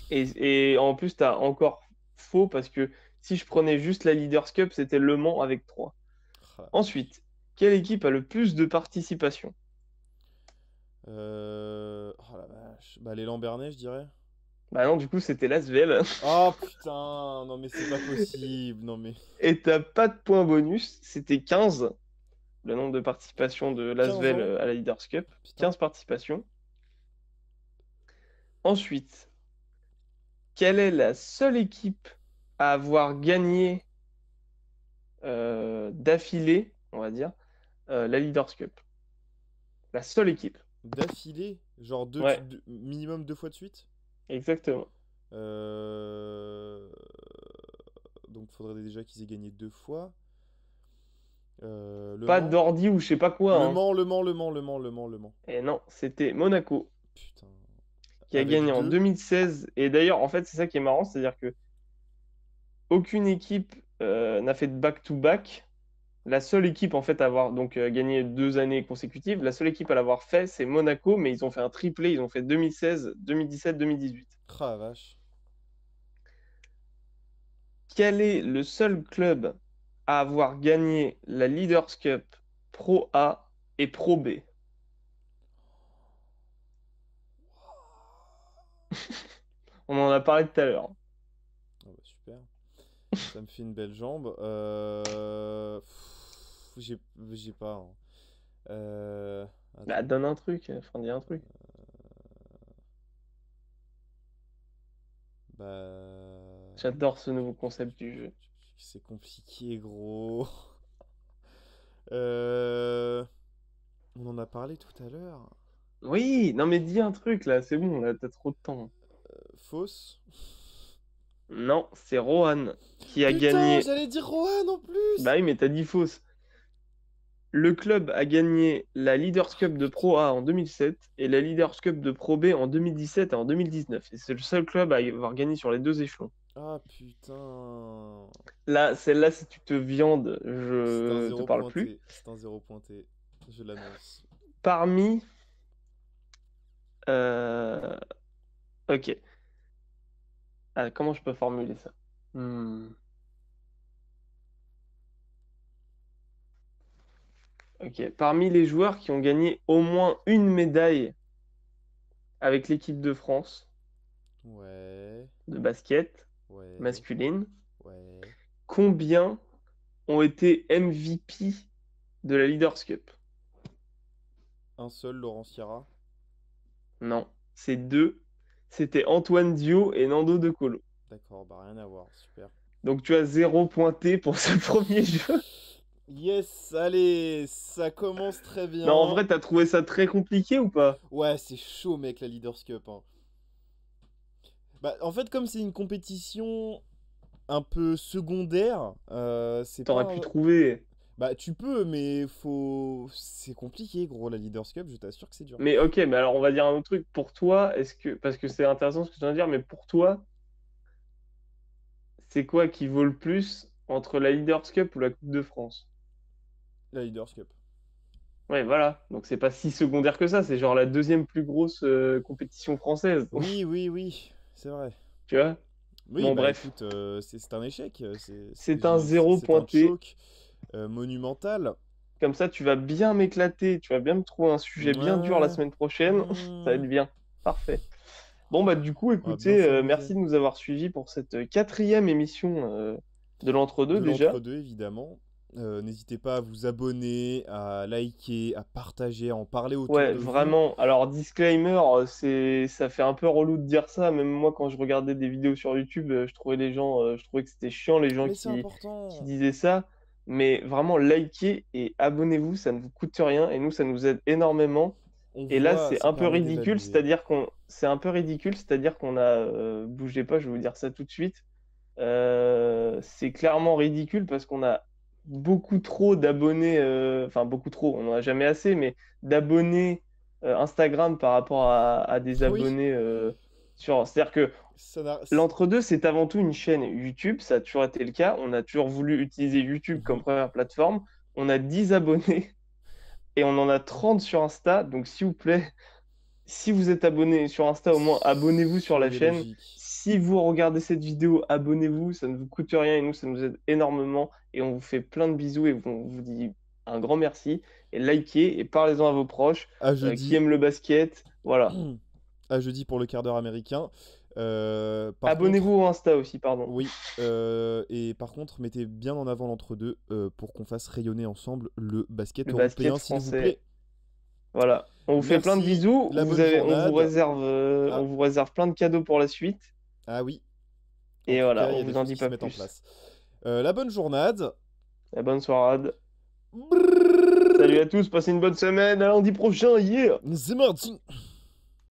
Et en plus, tu as encore faux parce que si je prenais juste la Leaders Cup, c'était Le Mans avec 3. Ah la vache. Ensuite, quelle équipe a le plus de participation? Oh la vache. Bah, les Lambernais, je dirais. Bah non, du coup, c'était l'Asvel. Oh putain, non mais c'est pas possible, non mais Et t'as pas de points bonus, c'était 15, le nombre de participations de 15 l'Asvel ans? à la Leaders Cup. Putain. 15 participations. Ensuite, quelle est la seule équipe à avoir gagné d'affilée, on va dire, la Leaders Cup? La seule équipe. D'affilée? Genre Ouais, minimum 2 fois de suite? exactement. Euh... Donc faudrait déjà qu'ils aient gagné 2 fois. Le Pas Mans? d'ordi ou je sais pas quoi, Le hein. Mans, le Mans, le Mans, le Mans, le Mans, le Mans. Et non, c'était Monaco Putain. qui a Avec gagné en 2? 2016. Et d'ailleurs, en fait, c'est ça qui est marrant, c'est-à-dire que aucune équipe n'a fait de back-to-back. La seule équipe en fait à avoir donc gagné 2 années consécutives, la seule équipe à l'avoir fait, c'est Monaco, mais ils ont fait un triplé, ils ont fait 2016, 2017, 2018. Ah la vache. Quel est le seul club à avoir gagné la Leaders Cup Pro A et Pro B? On en a parlé tout à l'heure. Ah bah super. Ça me fait une belle jambe. J'ai pas, hein. Euh... Bah, Attends. donne un truc, enfin dis un truc. Bah... J'adore ce nouveau concept du jeu. C'est compliqué, gros. Euh... On en a parlé tout à l'heure. Oui, non mais dis un truc là, c'est bon, là t'as trop de temps. Fausse. Non, c'est Rohan qui a Putain, gagné. j'allais dire Rohan en Bah plus. oui, mais t'as dit fausse. Le club a gagné la Leaders Ah Cup de putain. Pro A en 2007 et la Leaders Cup de Pro B en 2017 et en 2019. Et c'est le seul club à avoir gagné sur les deux échelons. Ah putain. Là, celle-là, si tu te viandes, C'est un je te zéro parle plus. pointé. C'est un zéro pointé. Je l'annonce. Parmi... euh, Ok. Ah, comment je peux formuler ça? Hmm, Ok. Parmi les joueurs qui ont gagné au moins une médaille avec l'équipe de France Ouais. de basket Ouais. masculine, Ouais. combien ont été MVP de la Leaders Cup? Un seul, Laurent Sierra. Non, c'est deux. C'était Antoine Dio et Nando De Colo. D'accord, bah rien à voir. Super. Donc tu as 0 pointé pour ce premier jeu. Yes, allez, ça commence très Non, en bien. vrai, t'as trouvé ça très compliqué ou pas? Ouais, c'est chaud, mec, la Leaders Cup, hein. Bah, en fait, comme c'est une compétition un peu secondaire, c'est pas T'aurais pu un- trouver. Bah, tu peux, mais faut... C'est compliqué, gros, la Leaders Cup, je t'assure que c'est dur. Mais ok, mais alors on va dire un autre truc. Pour toi, est-ce que... Parce que c'est intéressant ce que tu viens de dire, mais pour toi, c'est quoi qui vaut le plus entre la Leaders Cup ou la Coupe de France? La Leaders Cup. Ouais, voilà. Donc c'est pas si secondaire que ça. C'est genre la deuxième plus grosse compétition française. Oui, oui, oui, c'est vrai. Tu vois? Oui, Bon, bah bref. écoute, c'est un échec, C'est un zéro c'est un pointé. choc monumental. Comme ça, tu vas bien m'éclater. Tu vas bien me trouver un sujet Ouais, bien dur la ouais. semaine prochaine. Ça va Mmh. être bien. Parfait. Bon, bah, du coup, On va bien écoutez, s'amuser. merci de nous avoir suivis pour cette quatrième émission de l'entre-deux De déjà. l'entre-deux, évidemment. N'hésitez pas à vous abonner, à liker, à partager, à en parler autour Ouais, de vous. vraiment. Alors, disclaimer, ça fait un peu relou de dire ça. Même moi, quand je regardais des vidéos sur YouTube, je trouvais que c'était chiant les gens Mais c'est qui important. disaient ça. Mais vraiment, likez et abonnez-vous, ça ne vous coûte rien et nous, ça nous aide énormément. On Et là, voit, c'est ça un peu permet ridicule, d'évaluer. c'est un peu ridicule, c'est-à-dire qu'on a, bougez pas, je vais vous dire ça tout de suite. C'est clairement ridicule parce qu'on a beaucoup trop d'abonnés, enfin beaucoup trop, on n'en a jamais assez, mais d'abonnés Instagram par rapport à des Oui, abonnés sur. C'est-à-dire que ça n'a... l'entre-deux, c'est avant tout une chaîne YouTube, ça a toujours été le cas. On a toujours voulu utiliser YouTube comme Mhm. première plateforme. On a 10 abonnés et on en a 30 sur Insta, donc s'il vous plaît, si vous êtes abonné sur Insta, au moins abonnez-vous sur la Soyez chaîne. logique. Si vous regardez cette vidéo, abonnez-vous, ça ne vous coûte rien et nous, ça nous aide énormément. Et on vous fait plein de bisous et on vous dit un grand merci. Et likez et parlez-en à vos proches À qui jeudi. aiment le basket. Voilà. À jeudi pour le quart d'heure américain. Par Abonnez-vous contre, au Insta aussi, pardon. oui. Et par contre, mettez bien en avant l'entre-deux pour qu'on fasse rayonner ensemble le basket Le basket européen, s'il vous français. plaît. Voilà. On vous fait plein de Merci, bisous. la bonne journade. On Ah, vous réserve plein de cadeaux pour la suite. ah oui, en Et tout voilà, cas, il y on a des vous en choses dit qui se pas mettent en plus. place. La bonne journade. Et bonne soirée. Brrr. Salut à tous, passez une bonne semaine. À lundi prochain. Yeah! C'est mardi.